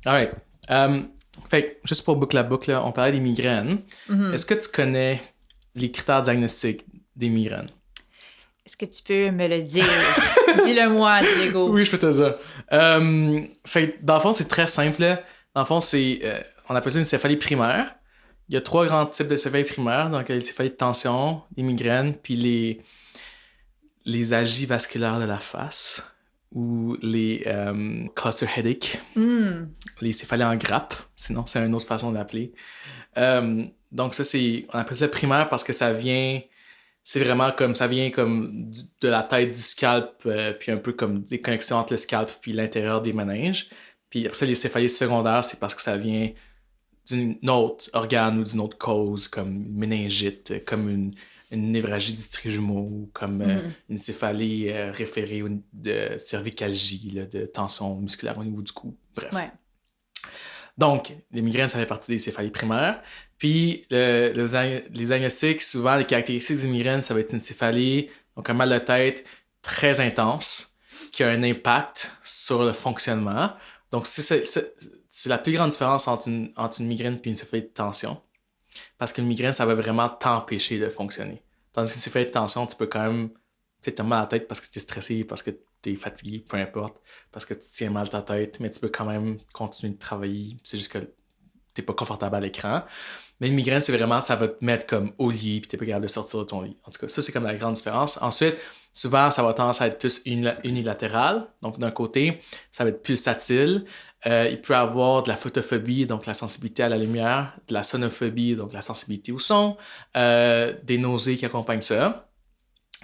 Alright. Fait que, juste pour boucler la boucle, là, on parlait des migraines. Mhm. Est-ce que tu connais les critères diagnostiques des migraines? Est-ce que tu peux me le dire? Dis-le-moi, Diego. Oui, je peux te dire. Fait que, dans le fond, c'est très simple, là. Dans le fond, on appelle ça une céphalie primaire. Il y a trois grands types de céphalie primaire. Donc, il y a les céphalies de tension, les migraines, puis les agies vasculaires de la face ou les cluster headache, Hmm. les céphalies en grappe, sinon c'est une autre façon de l'appeler. Donc ça, on appelle ça primaire parce que c'est vraiment comme, ça vient comme de la tête du scalp, puis un peu comme des connexions entre le scalp puis l'intérieur des méninges. Puis après ça, les céphalies secondaires, c'est parce que ça vient d'un autre organe ou d'une autre cause, comme une méningite, comme une névralgie du trijumeau, ou comme Mhm. une céphalie référée de cervicalgie, là, de tension musculaire au niveau du cou. Bref. Ouais. Donc, les migraines, ça fait partie des céphalies primaires. Puis, les diagnostics, souvent, les caractéristiques des migraines, ça va être une céphalie, donc un mal de tête très intense, qui a un impact sur le fonctionnement. Donc, c'est la plus grande différence entre une migraine et une céphalie de tension. Parce qu'une migraine, ça va vraiment t'empêcher de fonctionner. Tandis qu'une céphalie de tension, tu peux quand même, tu sais, t'as mal à la tête parce que t'es stressé, parce que t'es fatigué, peu importe, parce que tu tiens mal ta tête, mais tu peux quand même continuer de travailler. C'est juste que t'es pas confortable à l'écran. Mais une migraine, c'est vraiment, ça va te mettre comme au lit, puis t'es pas capable de sortir de ton lit. En tout cas, ça, c'est comme la grande différence. Ensuite, souvent, ça va tendance à être plus unilatéral. Donc, d'un côté, ça va être pulsatile. Il peut avoir de la photophobie, donc la sensibilité à la lumière, de la sonophobie, donc la sensibilité au son, des nausées qui accompagnent ça.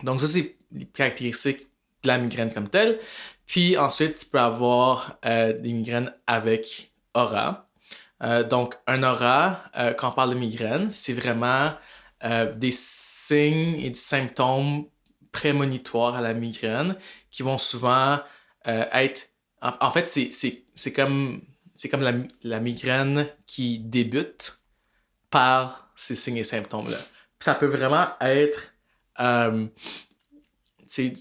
Donc, ça, c'est les caractéristiques de la migraine comme telle. Puis ensuite, tu peux avoir des migraines avec aura. Donc, un aura, quand on parle de migraine, c'est vraiment des signes et des symptômes prémonitoires à la migraine qui vont souvent être... En fait, c'est comme la migraine qui débute par ces signes et symptômes-là. Puis ça peut vraiment être euh,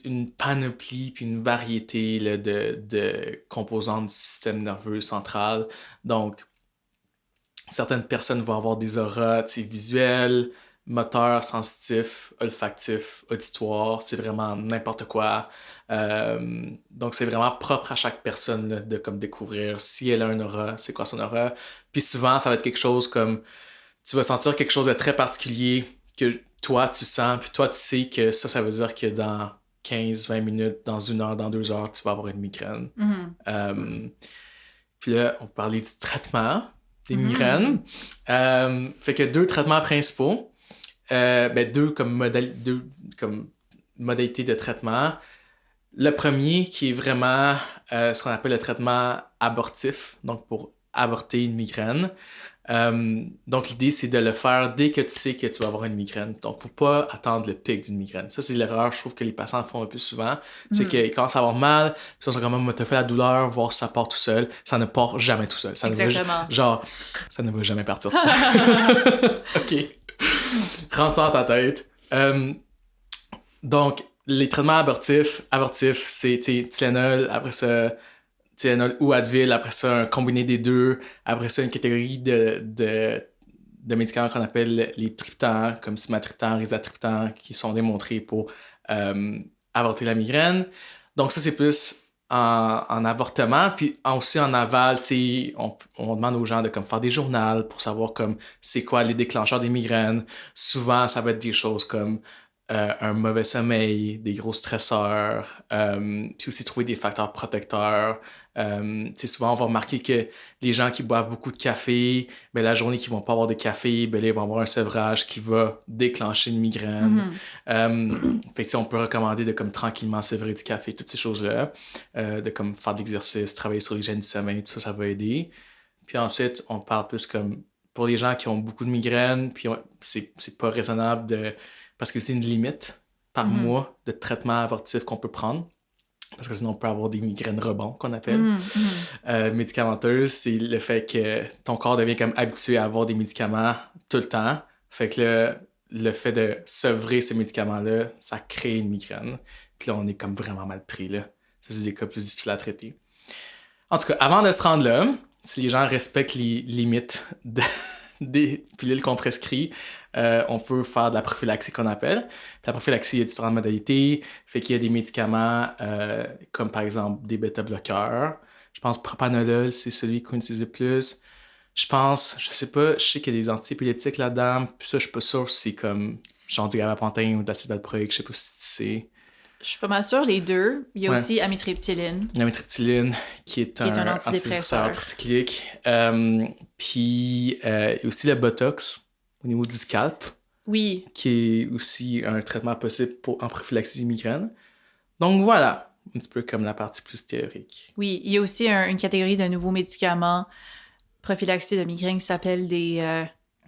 une panoplie puis une variété là, de composantes du système nerveux central. Donc, certaines personnes vont avoir des auras visuelles, moteurs, sensitifs, olfactifs, auditoires. C'est vraiment n'importe quoi. Donc, c'est vraiment propre à chaque personne là, de comme découvrir si elle a un aura, c'est quoi son aura. Puis souvent, ça va être quelque chose comme tu vas sentir quelque chose de très particulier que toi, tu sens, puis toi, tu sais que ça veut dire que dans 15-20 minutes, dans 1 heure, dans 2 heures, tu vas avoir une migraine. Mhm. Euh, Puis là, on parlait du traitement des migraines. Mhm. Fait que deux traitements principaux. Ben, deux comme modalités de traitement. Le premier qui est vraiment ce qu'on appelle le traitement abortif, donc pour avorter une migraine. Donc, l'idée, c'est de le faire dès que tu sais que tu vas avoir une migraine. Donc, faut pas attendre le pic d'une migraine. Ça, c'est l'erreur, je trouve que les patients font un peu souvent. C'est Mhm. qu'ils commencent à avoir mal, puis ils sont comme, te fait la douleur, voir si ça part tout seul. Ça ne part jamais tout seul. Exactement. Genre, ça ne va jamais partir tout seul. OK. Rentre ça dans ta tête. Donc, les traitements abortifs, c'est Tylenol, après ça, Tylenol ou Advil, après ça, un combiné des deux, après ça, une catégorie de médicaments qu'on appelle les triptans, comme sumatriptan, rizatriptan, qui sont démontrés pour euh, avorter la migraine. Donc, ça, c'est plus en avortement. Puis aussi en aval, on demande aux gens de comme, faire des journaux pour savoir comme c'est quoi les déclencheurs des migraines. Souvent, ça va être des choses comme un mauvais sommeil, des gros stresseurs, puis aussi trouver des facteurs protecteurs. Souvent, on va remarquer que les gens qui boivent beaucoup de café, ben, la journée qu'ils vont pas avoir de café, ben, là, ils vont avoir un sevrage qui va déclencher une migraine. Mhm. Fait que, on peut recommander de comme tranquillement sevrer du café, toutes ces choses-là, de comme faire de l'exercice, travailler sur l'hygiène du sommeil, tout ça, ça va aider. Puis ensuite, on parle plus comme pour les gens qui ont beaucoup de migraines, puis c'est pas raisonnable parce que c'est une limite par Mhm. mois de traitement abortif qu'on peut prendre. Parce que sinon, on peut avoir des migraines rebonds qu'on appelle. Mhm. Mhm. Médicamenteuses, c'est le fait que ton corps devient comme habitué à avoir des médicaments tout le temps. Fait que le fait de sevrer ces médicaments-là, ça crée une migraine. Puis là, on est comme vraiment mal pris, là. Ça, c'est des cas plus difficiles à traiter. En tout cas, avant de se rendre là, si les gens respectent les limites des pilules qu'on prescrit, on peut faire de la prophylaxie qu'on appelle. Puis la prophylaxie, il y a différentes modalités. Fait qu'il y a des médicaments comme par exemple des bêta-bloqueurs. Je pense propanolol, c'est celui qu'on utilise le plus. Je sais pas, je sais qu'il y a des antipyrétiques là-dedans. Puis ça, je suis pas sûr si c'est comme genre du gabapentin ou de l'acide valproïque. Je sais pas si tu sais. Je suis pas mal sûre, les deux. Il y a Ouais. aussi amitriptyline. L'amitriptyline, qui est Qui est un un antidépresseur. tricyclique. Puis il y a aussi le Botox au niveau du scalp, Oui, qui est aussi un traitement possible en prophylaxie migraine. Donc voilà, un petit peu comme la partie plus théorique. oui. Il y a aussi une catégorie de nouveaux médicaments prophylaxie de migraine qui s'appelle des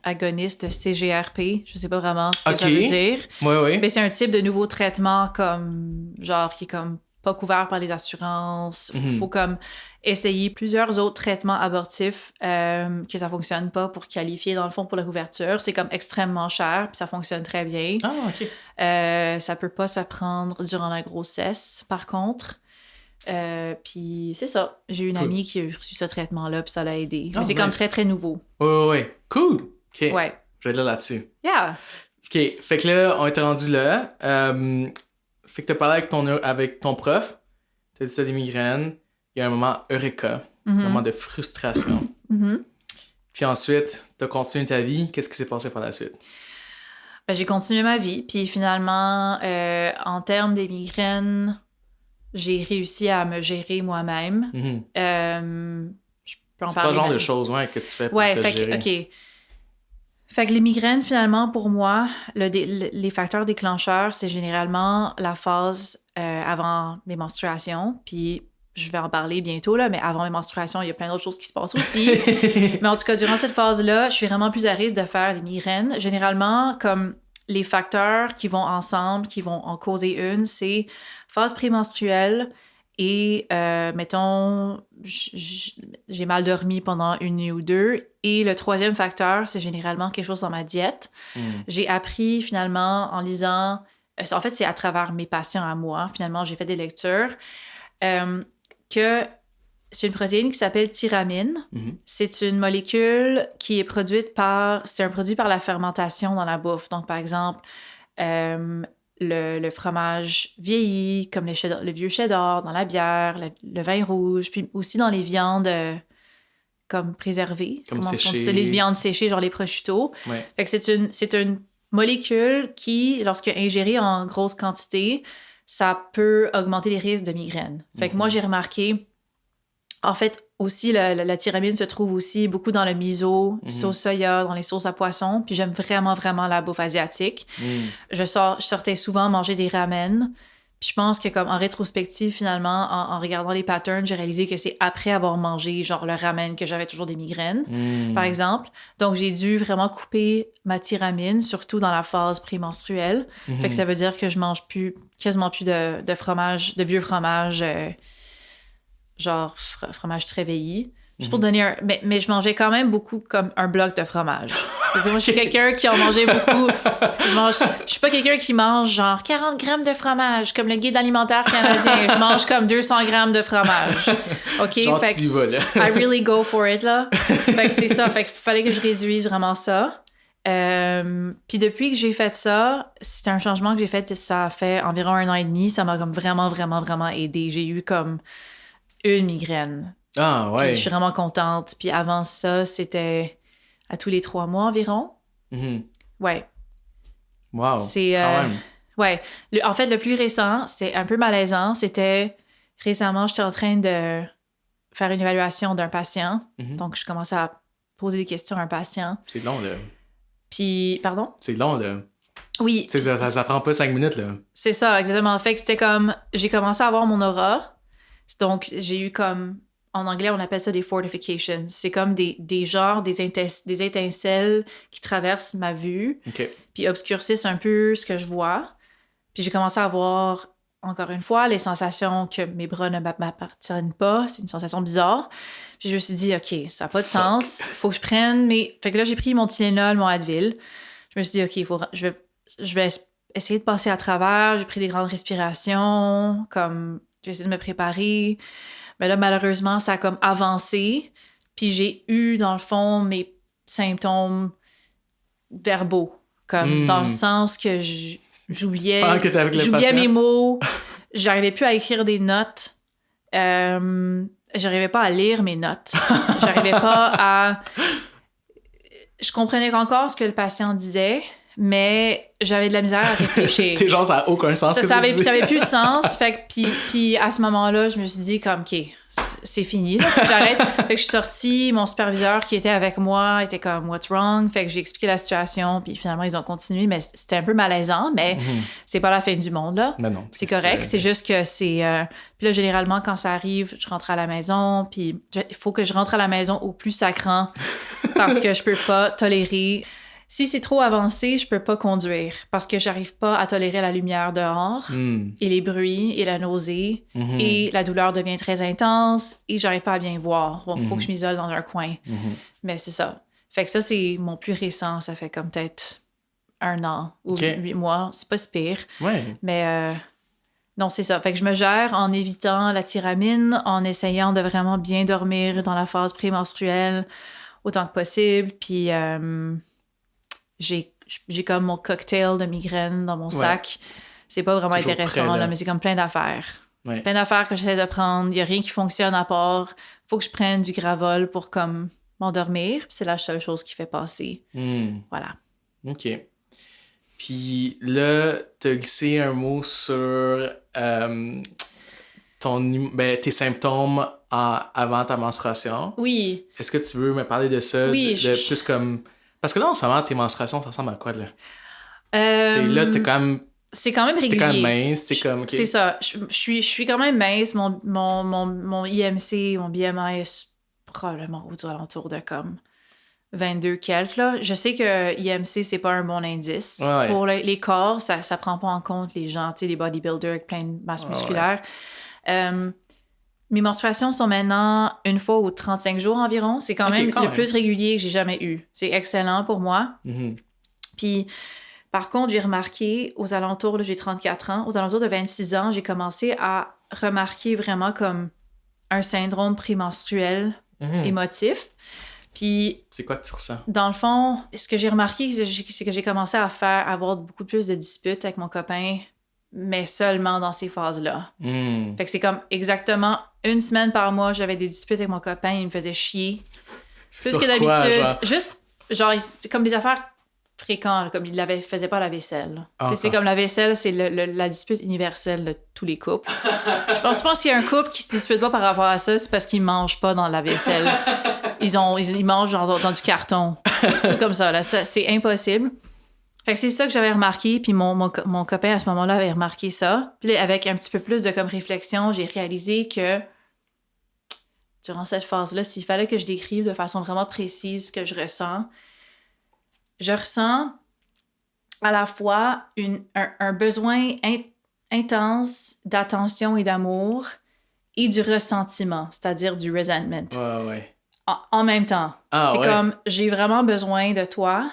agonistes CGRP. Je sais pas vraiment ce que ça veut dire. Oui, oui. Mais c'est un type de nouveau traitement comme, genre, qui est comme pas couvert par les assurances. Mhm. Faut comme essayer plusieurs autres traitements abortifs que ça fonctionne pas pour qualifier, dans le fond, pour la couverture. C'est comme extrêmement cher, puis ça fonctionne très bien. Ah, OK. Ça peut pas se prendre durant la grossesse, par contre. Puis c'est ça. J'ai une Cool. amie qui a reçu ce traitement-là, puis ça l'a aidé. Oh, Mais c'est comme nice. très, très nouveau. Oui, oui, oui. Cool. OK. Ouais. Je vais être là-dessus. Yeah. OK. Fait que là, on est rendu là. Fait que t'as parlé avec ton prof. T'as dit ça des migraines. Il y a un moment eureka. Un moment de frustration. Mhm. Puis ensuite, t'as continué ta vie. Qu'est-ce qui s'est passé par la suite? Ben, j'ai continué ma vie, puis finalement, en termes des migraines, j'ai réussi à me gérer moi-même. Mhm. Je peux en C'est parler. pas le genre de maintenant. choses que tu fais pour Ouais, te fait gérer. que, OK. Fait que les migraines, finalement, pour moi, les facteurs déclencheurs, c'est généralement la phase avant mes menstruations. Puis je vais en parler bientôt, là, mais avant mes menstruations, il y a plein d'autres choses qui se passent aussi. Mais en tout cas, durant cette phase-là, je suis vraiment plus à risque de faire des migraines. Généralement, comme les facteurs qui vont ensemble, qui vont en causer une, c'est phase prémenstruelle et, mettons, j'ai mal dormi pendant une nuit ou deux. Et le troisième facteur, c'est généralement quelque chose dans ma diète. Mhm. J'ai appris finalement en lisant, en fait, c'est à travers mes patients à moi, finalement, j'ai fait des lectures, que c'est une protéine qui s'appelle tyramine. Mhm. C'est une molécule qui est produite c'est un produit par la fermentation dans la bouffe. Donc, par exemple, le fromage vieilli, comme le vieux cheddar, dans la bière, le vin rouge, puis aussi dans les viandes comme préservées. Comme Comment séchées. on dit ça? Les viandes séchées, genre les prosciutto. Ouais. Fait que c'est une molécule qui, lorsque ingérée en grosse quantité, ça peut augmenter les risques de migraine. Fait que moi, j'ai remarqué, en fait, aussi, la tyramine se trouve aussi beaucoup dans le miso, sauce soya, dans les sauces à poisson. Puis j'aime vraiment, vraiment la bouffe asiatique. Mhm. Je sortais souvent manger des ramen. Puis je pense que comme en rétrospective, finalement, en regardant les patterns, j'ai réalisé que c'est après avoir mangé genre le ramen que j'avais toujours des migraines, Mhm. par exemple. Donc j'ai dû vraiment couper ma tyramine, surtout dans la phase prémenstruelle. Mhm. Fait que ça veut dire que je mange quasiment plus de fromage, de vieux fromage, genre fromage très vieilli. Juste pour donner un... Mais je mangeais quand même beaucoup comme un bloc de fromage. Donc, moi, je suis quelqu'un qui en mangeait beaucoup. Je suis pas quelqu'un qui mange genre 40 grammes de fromage, comme le guide alimentaire canadien. Je mange comme 200 grammes de fromage. OK? Genre, Fait tu y vas, là. I really go for it, là. Fait que c'est ça. Fait qu'il fallait que je réduise vraiment ça. Puis depuis que j'ai fait ça, c'est un changement que j'ai fait, ça fait environ 1 an et demi. Ça m'a comme vraiment, vraiment, vraiment aidé. J'ai eu comme une migraine. Ah, ouais. Puis je suis vraiment contente. Puis avant ça, c'était à tous les 3 mois environ. Mhm. Ouais. Wow. C'est, Quand même. ouais. En fait, le plus récent, c'était un peu malaisant. C'était récemment, j'étais en train de faire une évaluation d'un patient. Mhm. Donc, je commençais à poser des questions à un patient. C'est long, là. Puis, pardon? C'est long, là. Oui. Tu sais, ça prend pas 5 minutes, là. C'est ça, exactement. Fait que c'était comme... J'ai commencé à avoir mon aura. Donc, j'ai eu comme... En anglais, on appelle ça des fortifications. C'est comme des genres, des étincelles qui traversent ma vue, OK. puis obscurcissent un peu ce que je vois. Puis j'ai commencé à avoir, encore une fois, les sensations que mes bras ne m'appartiennent pas. C'est une sensation bizarre. Puis je me suis dit, OK, ça n'a pas de sens. Faut que je prenne mes... Fait que là, j'ai pris mon Tylenol, mon Advil. Je me suis dit, OK, je vais essayer de passer à travers. J'ai pris des grandes respirations, comme... J'ai essayé de me préparer. Mais là, malheureusement, ça a comme avancé. Puis j'ai eu, dans le fond, mes symptômes verbaux, comme dans le sens que j'oubliais mes mots, j'arrivais plus à écrire des notes, j'arrivais pas à lire mes notes, j'arrivais pas à... Je comprenais encore ce que le patient disait, mais j'avais de la misère à réfléchir. T'es genre, ça n'a aucun sens. Ça avait plus de sens. Fait que, puis à ce moment-là, je me suis dit comme, OK, c'est fini, là, faut que j'arrête. Fait que je suis sortie, mon superviseur qui était avec moi était comme, what's wrong? Fait que j'ai expliqué la situation, puis finalement, ils ont continué, mais c'était un peu malaisant, mais c'est pas la fin du monde, là. Mais non. C'est correct, c'est juste que c'est... Puis là, généralement, quand ça arrive, je rentre à la maison, puis il faut que je rentre à la maison au plus sacrant, parce que je peux pas tolérer... Si c'est trop avancé, je peux pas conduire parce que j'arrive pas à tolérer la lumière dehors et les bruits et la nausée et la douleur devient très intense et j'arrive pas à bien voir. Bon, faut que je m'isole dans un coin. Mais c'est ça. Fait que ça, c'est mon plus récent. Ça fait comme peut-être 1 an ou 8 mois. C'est pas si pire. Ouais. Mais non, c'est ça. Fait que je me gère en évitant la tyramine, en essayant de vraiment bien dormir dans la phase prémenstruelle autant que possible. Puis... j'ai comme mon cocktail de migraine dans mon sac. C'est pas vraiment toujours intéressant, prêt, là. mais c'est comme plein d'affaires. Ouais. Plein d'affaires que j'essaie de prendre. Il y a rien qui fonctionne à part. Faut que je prenne du Gravol pour comme m'endormir. Puis c'est la seule chose qui fait passer. Voilà. OK. Puis là, t'as glissé un mot sur tes symptômes avant ta menstruation. Oui. Est-ce que tu veux me parler de ça? Oui. Plus comme... Parce que là, en ce moment, tes menstruations, ça ressemble à quoi, là? Là, t'es quand même... C'est quand même régulier. T'es quand même mince, t'es comme... Okay. C'est ça. Je suis quand même mince. Mon IMC, mon BMI est probablement aux alentours de comme 22 quelques, là. Je sais que IMC, c'est pas un bon indice. Ouais. Pour les corps, ça prend pas en compte les gens, tu sais, les bodybuilders avec plein de masse musculaire. Mes menstruations sont maintenant 1 fois aux 35 jours environ. C'est quand même le plus régulier que j'ai jamais eu. C'est excellent pour moi. Puis, par contre, j'ai remarqué aux alentours, là, j'ai 34 ans, aux alentours de 26 ans, j'ai commencé à remarquer vraiment comme un syndrome prémenstruel émotif. Puis... C'est quoi que tu ressens? Dans le fond, ce que j'ai remarqué, c'est que j'ai commencé à avoir beaucoup plus de disputes avec mon copain, mais seulement dans ces phases-là. Fait que c'est comme exactement 1 semaine par mois, j'avais des disputes avec mon copain, il me faisait chier. Plus que d'habitude. Juste, genre, c'est comme des affaires fréquentes, là, comme il faisait pas la vaisselle. C'est comme la vaisselle, c'est la dispute universelle de tous les couples. Je pense qu'il y a un couple qui se dispute pas par rapport à ça, c'est parce qu'ils mangent pas dans la vaisselle. Ils mangent genre dans du carton. C'est comme ça, là. C'est impossible. Fait que c'est ça que j'avais remarqué, puis mon copain à ce moment-là avait remarqué ça. Puis là, avec un petit peu plus de comme réflexion, j'ai réalisé que durant cette phase-là, s'il fallait que je décrive de façon vraiment précise ce que je ressens à la fois un besoin intense d'attention et d'amour et du ressentiment, c'est-à-dire du resentment. Ouais. En même temps. C'est comme, j'ai vraiment besoin de toi.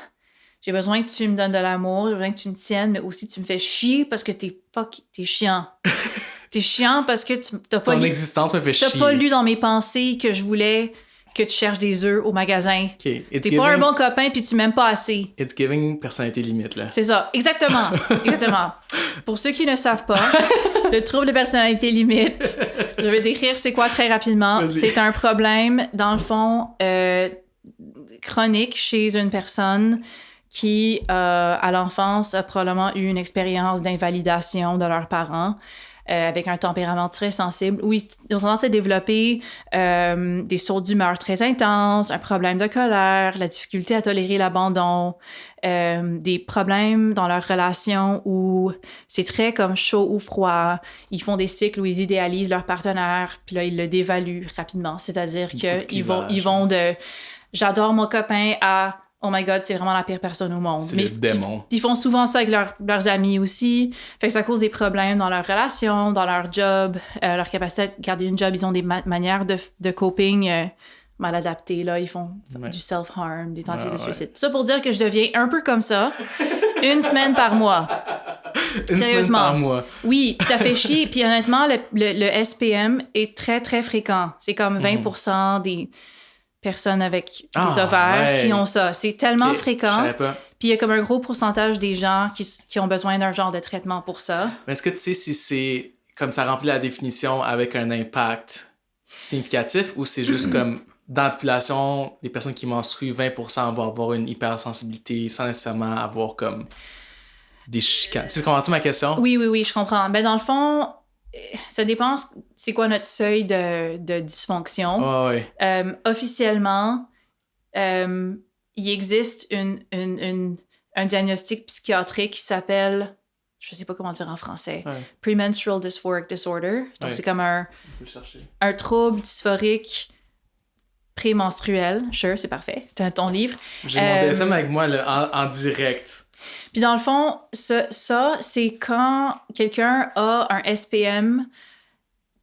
J'ai besoin que tu me donnes de l'amour, j'ai besoin que tu me tiennes, mais aussi tu me fais chier parce que t'es chiant. T'es chiant parce que t'as pas... Ton existence me fait chier. T'as pas lu dans mes pensées que je voulais que tu cherches des œufs au magasin. Okay. T'es pas un bon copain puis tu m'aimes pas assez. It's giving personnalité limite, là. C'est ça, exactement. Pour ceux qui ne savent pas, le trouble de personnalité limite, je vais décrire c'est quoi très rapidement. Vas-y. C'est un problème, dans le fond, chronique chez une personne qui, à l'enfance, a probablement eu une expérience d'invalidation de leurs parents, avec un tempérament très sensible, où ils ont tendance à développer des sauts d'humeur très intenses, un problème de colère, la difficulté à tolérer l'abandon, des problèmes dans leur relation où c'est très comme chaud ou froid. Ils font des cycles où ils idéalisent leur partenaire, puis là, ils le dévaluent rapidement. C'est-à-dire qu'ils vont de « j'adore mon copain » à « oh my God, c'est vraiment la pire personne au monde ». C'est le démon. Ils font souvent ça avec leurs amis aussi. Fait que ça cause des problèmes dans leur relation, dans leur job, leur capacité à garder une job. Ils ont des manières de coping mal adaptées. Là. Ils font du self-harm, des tentatives de suicide. Tout ça pour dire que je deviens un peu comme ça 1 semaine par mois. Sérieusement. Semaine par mois. Oui, puis ça fait chier. Puis honnêtement, le SPM est très, très fréquent. C'est comme 20% des personnes avec des ovaires qui ont ça. C'est tellement fréquent. Je savais pas. Puis il y a comme un gros pourcentage des gens qui ont besoin d'un genre de traitement pour ça. Mais est-ce que tu sais si c'est comme ça remplit la définition avec un impact significatif ou c'est juste comme dans la population, les personnes qui menstruent, 20% vont avoir une hypersensibilité sans nécessairement avoir comme des chicanes. Tu comprends-tu ma question? Oui, je comprends. Ben, dans le fond, ça dépend c'est quoi notre seuil de dysfonction. Officiellement, il existe un diagnostic psychiatrique qui s'appelle, je sais pas comment dire en français, Premenstrual Dysphoric Disorder. Donc, c'est comme un trouble dysphorique prémenstruel. Sure, c'est parfait. T'as ton livre. J'ai mon DSM avec moi là, en direct. Puis dans le fond, ça c'est quand quelqu'un a un SPM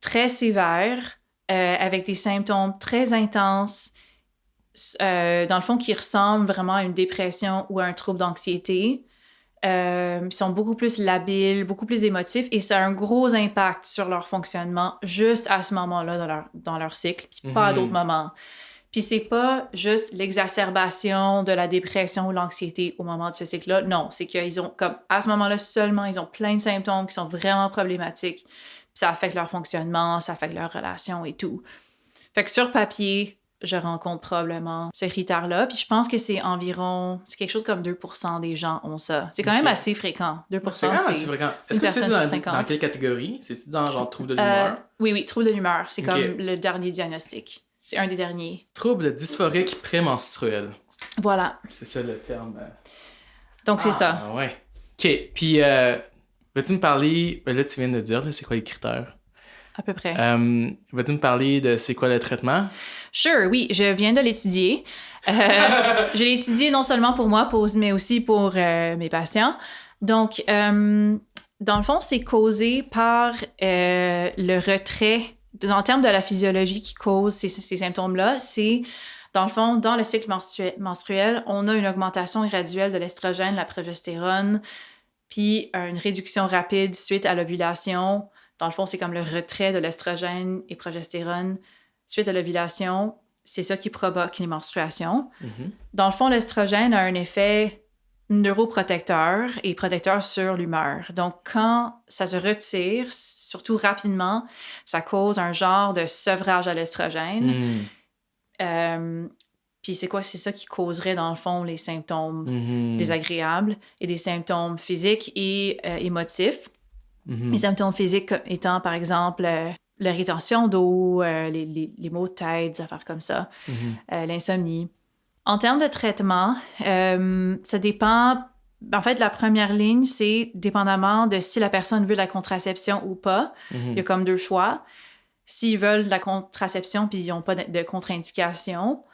très sévère, avec des symptômes très intenses, dans le fond, qui ressemblent vraiment à une dépression ou à un trouble d'anxiété. Ils sont beaucoup plus labiles, beaucoup plus émotifs, et ça a un gros impact sur leur fonctionnement juste à ce moment-là dans leur cycle, puis pas à d'autres moments. Puis c'est pas juste l'exacerbation de la dépression ou l'anxiété au moment de ce cycle-là. Non, c'est qu'ils ont, comme à ce moment-là seulement, ils ont plein de symptômes qui sont vraiment problématiques. Puis ça affecte leur fonctionnement, ça affecte leur relation et tout. Fait que sur papier, je rencontre probablement ce critère-là. Puis je pense que c'est quelque chose comme 2% des gens ont ça. C'est quand même assez fréquent. 2%, c'est quand même assez fréquent. Est-ce que tu sais dans quelle catégorie? C'est-tu dans genre trouble de l'humeur? Oui, trouble de l'humeur. C'est comme le dernier diagnostic. C'est un des derniers. Trouble dysphorique prémenstruel. Voilà. C'est ça le terme. Donc, c'est ça. Ouais. OK. Puis, vas-tu me parler... Ben là, tu viens de dire, là, c'est quoi les critères? À peu près. Vas-tu me parler de c'est quoi le traitement? Sure, oui. Je viens de l'étudier. Je l'ai étudié non seulement pour moi, mais aussi pour mes patients. Donc, dans le fond, c'est causé par le retrait... En termes de la physiologie qui cause ces symptômes-là, c'est, dans le fond, dans le cycle menstruel, on a une augmentation graduelle de l'estrogène, la progestérone, puis une réduction rapide suite à l'ovulation. Dans le fond, c'est comme le retrait de l'estrogène et progestérone suite à l'ovulation. C'est ça qui provoque les menstruations. Dans le fond, l'estrogène a un effet neuroprotecteur et protecteur sur l'humeur. Donc, quand ça se retire, surtout rapidement, ça cause un genre de sevrage à l'estrogène. Puis c'est quoi? C'est ça qui causerait, dans le fond, les symptômes désagréables et des symptômes physiques et émotifs. Les symptômes physiques étant, par exemple, la rétention d'eau, les maux de tête, des affaires comme ça, l'insomnie. En termes de traitement, ça dépend... En fait, la première ligne, c'est dépendamment de si la personne veut la contraception ou pas. Il y a comme 2 choix. S'ils veulent la contraception puis ils n'ont pas de contre-indication,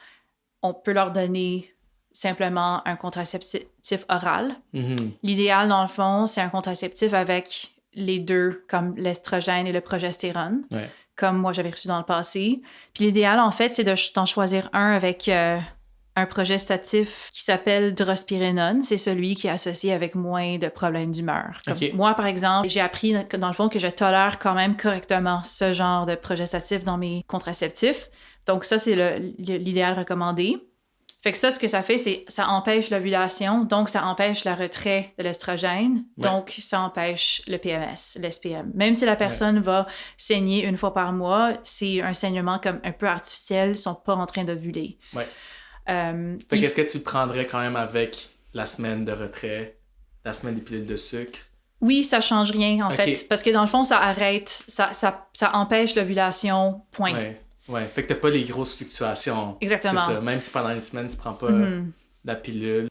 on peut leur donner simplement un contraceptif oral. L'idéal, dans le fond, c'est un contraceptif avec les deux, comme l'estrogène et le progestérone, comme moi j'avais reçu dans le passé. Puis l'idéal, en fait, c'est d'en choisir un avec... un progestatif qui s'appelle drospirenone. C'est celui qui est associé avec moins de problèmes d'humeur. Moi, par exemple, j'ai appris, dans le fond, que je tolère quand même correctement ce genre de progestatif dans mes contraceptifs. Donc ça, c'est l'idéal recommandé. Fait que ça, ce que ça fait, c'est ça empêche l'ovulation, donc ça empêche le retrait de l'estrogène, donc ça empêche le PMS, l'SPM. Même si la personne va saigner 1 fois par mois, c'est un saignement comme un peu artificiel, ils sont pas en train d'ovuler. Fait qu'est-ce que tu prendrais quand même avec la semaine de retrait, la semaine des pilules de sucre? Oui, ça change rien, en fait. Parce que dans le fond, ça arrête, ça empêche l'ovulation, point. Fait que t'as pas les grosses fluctuations. Exactement. C'est ça. Même si pendant une semaine, tu prends pas la pilule.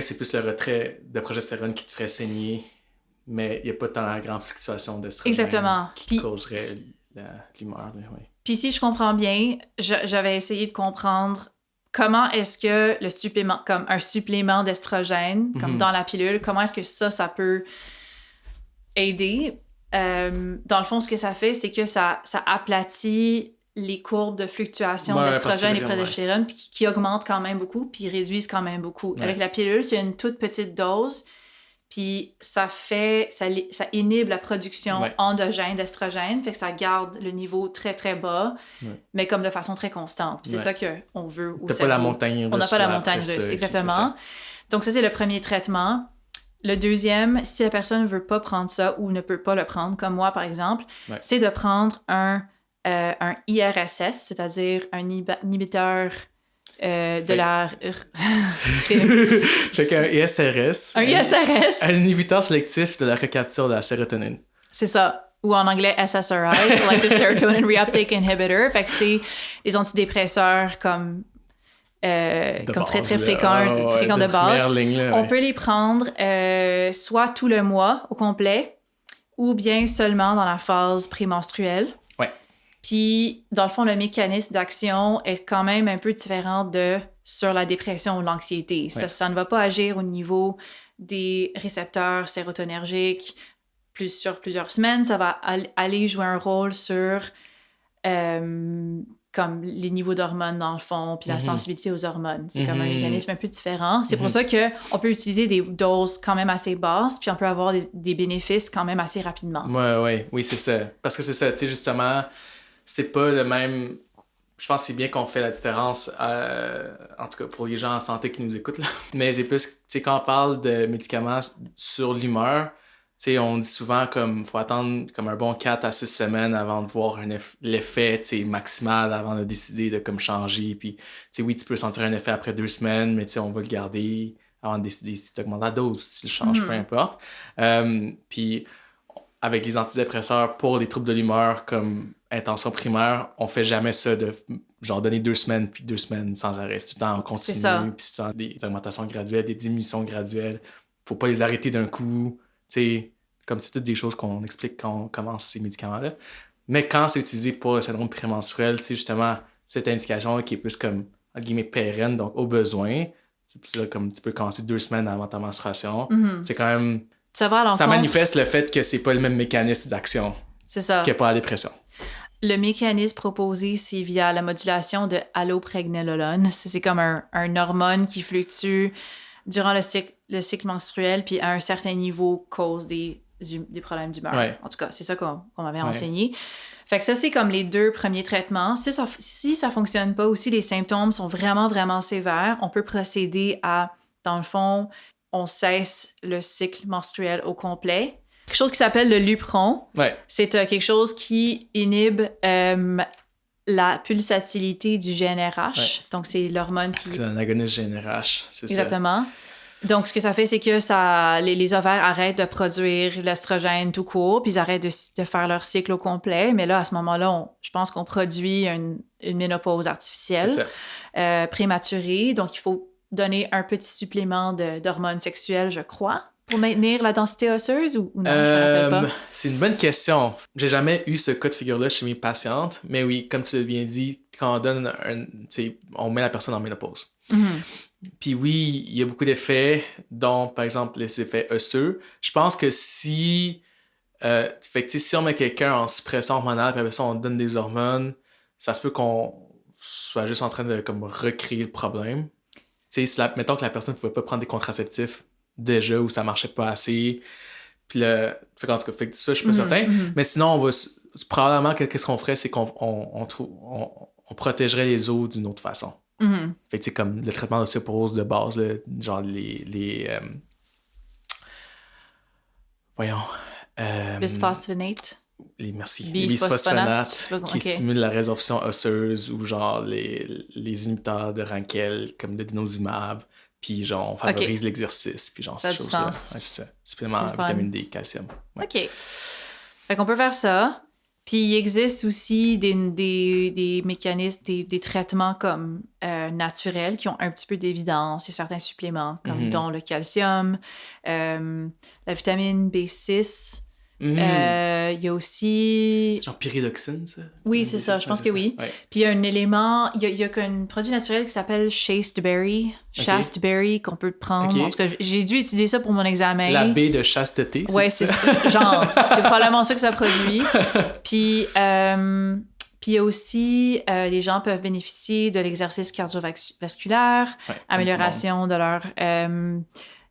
C'est plus le retrait de progestérone qui te ferait saigner, mais il n'y a pas tant la grande fluctuation d'estrogène qui causerait l'humeur. Puis si je comprends bien, j'avais essayé de comprendre comment est-ce que le supplément, comme un supplément d'estrogène, comme dans la pilule, comment est-ce que ça peut aider? Dans le fond, ce que ça fait, c'est que ça aplatit les courbes de fluctuation d'estrogène et progestérone qui augmentent quand même beaucoup, puis réduisent quand même beaucoup. Avec la pilule, c'est une toute petite dose, Puis ça inhibe la production Ouais. endogène d'estrogène, fait que ça garde le niveau très, très bas, Ouais. mais comme de façon très constante. Puis c'est Ouais. ça qu'on veut au T'as pas la cerveau. montagne On n'a russe pas la là, montagne après russe, ça, puis c'est exactement. ça. Donc ça, c'est le premier traitement. Le deuxième, si la personne ne veut pas prendre ça ou ne peut pas le prendre, comme moi par exemple, Ouais. c'est de prendre un IRSS, c'est-à-dire un inhibiteur de la... Fait qu'un ISRS. Un ISRS. Un inhibiteur sélectif de la recapture de la sérotonine. C'est ça. Ou en anglais, SSRI, Selective Serotonin Reuptake Inhibitor. Fait que c'est des antidépresseurs comme très, très fréquents de base. Ligne, là, On peut les prendre soit tout le mois au complet ou bien seulement dans la phase prémenstruelle. Ouais. Puis, dans le fond, le mécanisme d'action est quand même un peu différent sur la dépression ou l'anxiété. Ouais. Ça ne va pas agir au niveau des récepteurs sérotonergiques sur plusieurs semaines. Ça va aller jouer un rôle sur comme les niveaux d'hormones dans le fond, puis la sensibilité aux hormones. C'est comme un mécanisme un peu différent. C'est pour ça qu'on peut utiliser des doses quand même assez basses, puis on peut avoir des bénéfices quand même assez rapidement. Oui, c'est ça. Parce que c'est ça, tu sais, justement, c'est pas le même... Je pense que c'est bien qu'on fait la différence, en tout cas pour les gens en santé qui nous écoutent, là. Mais c'est plus, tu sais, quand on parle de médicaments sur l'humeur, tu sais, on dit souvent comme faut attendre comme un bon 4 à 6 semaines avant de voir l'effet, tu sais, maximal avant de décider de comme changer. Puis, tu sais, oui, tu peux sentir un effet après 2 semaines, mais tu sais, on va le garder avant de décider si tu augmentes la dose, si tu le changes, peu importe. Puis, avec les antidépresseurs pour les troubles de l'humeur comme intention primaire, on fait jamais ça de genre donner 2 semaines puis 2 semaines sans arrêt. C'est tout le temps en continu, puis c'est tout le temps des augmentations graduelles, des diminutions graduelles. Faut pas les arrêter d'un coup. T'sais, comme c'est toutes des choses qu'on explique quand on commence ces médicaments-là. Mais quand c'est utilisé pour le syndrome prémenstruel, justement, cette indication qui est plus comme, entre guillemets, pérenne, donc au besoin, c'est là, comme tu peux commencer 2 semaines avant ta menstruation, c'est quand même... Ça manifeste le fait que c'est pas le même mécanisme d'action que pour la dépression. Le mécanisme proposé, c'est via la modulation de allopregnénolone. C'est comme un hormone qui fluctue durant le cycle menstruel, puis à un certain niveau cause des problèmes d'humeur. Ouais. En tout cas, c'est ça qu'on m'avait enseigné. Fait que ça, c'est comme les 2 premiers traitements. Si ça fonctionne pas, ou si les symptômes sont vraiment, vraiment sévères, on peut procéder à, dans le fond, on cesse le cycle menstruel au complet. Quelque chose qui s'appelle le Lupron. Ouais. C'est quelque chose qui inhibe la pulsatilité du GnRH. Ouais. Donc, c'est l'hormone qui... C'est un agoniste GnRH, c'est ça. Exactement. Donc, ce que ça fait, c'est que les ovaires arrêtent de produire l'estrogène tout court, puis ils arrêtent de faire leur cycle au complet. Mais là, à ce moment-là, je pense qu'on produit une ménopause artificielle prématurée. Donc, il faut donner un petit supplément d'hormones sexuelles, je crois, pour maintenir la densité osseuse ou non, je ne me rappelle pas. C'est une bonne question. J'ai jamais eu ce cas de figure-là chez mes patientes, mais oui, comme tu l'as bien dit, quand on donne on met la personne en ménopause. Puis oui, il y a beaucoup d'effets, dont par exemple les effets osseux. Je pense que si on met quelqu'un en suppression hormonale, puis après ça on donne des hormones, ça se peut qu'on soit juste en train de comme recréer le problème. Mettons que la personne ne pouvait pas prendre des contraceptifs déjà ou ça marchait pas assez. Puis en tout cas, ça, je suis pas certain. Mais sinon, probablement, qu'est-ce qu'on ferait, c'est qu'on protégerait les os d'une autre façon. Fait que, comme le traitement d'ostéoporose de base, là, genre Bisphosphonate. Merci. Les bisphosphonates qui stimulent la résorption osseuse ou genre les inhibiteurs de Rankel comme le denosumab. Puis genre, on favorise l'exercice. Puis genre, ces choses-là. Ouais, c'est ça. Supplément vitamine D, calcium. Ouais. OK. Fait qu'on peut faire ça. Puis il existe aussi des mécanismes, des traitements comme naturels qui ont un petit peu d'évidence. Il y a certains suppléments, comme dont le calcium, la vitamine B6. Il y a aussi... C'est genre pyridoxine, ça? Oui, c'est ça. Je pense que oui. Ouais. Puis il y a un élément... Il y a un produit naturel qui s'appelle Chasteberry. Chasteberry qu'on peut prendre. En tout cas, j'ai dû utiliser ça pour mon examen. La baie de chasteté, c'est ouais, ça? C'est probablement ça que ça produit. Puis il y a aussi... les gens peuvent bénéficier de l'exercice cardiovasculaire, amélioration de leur...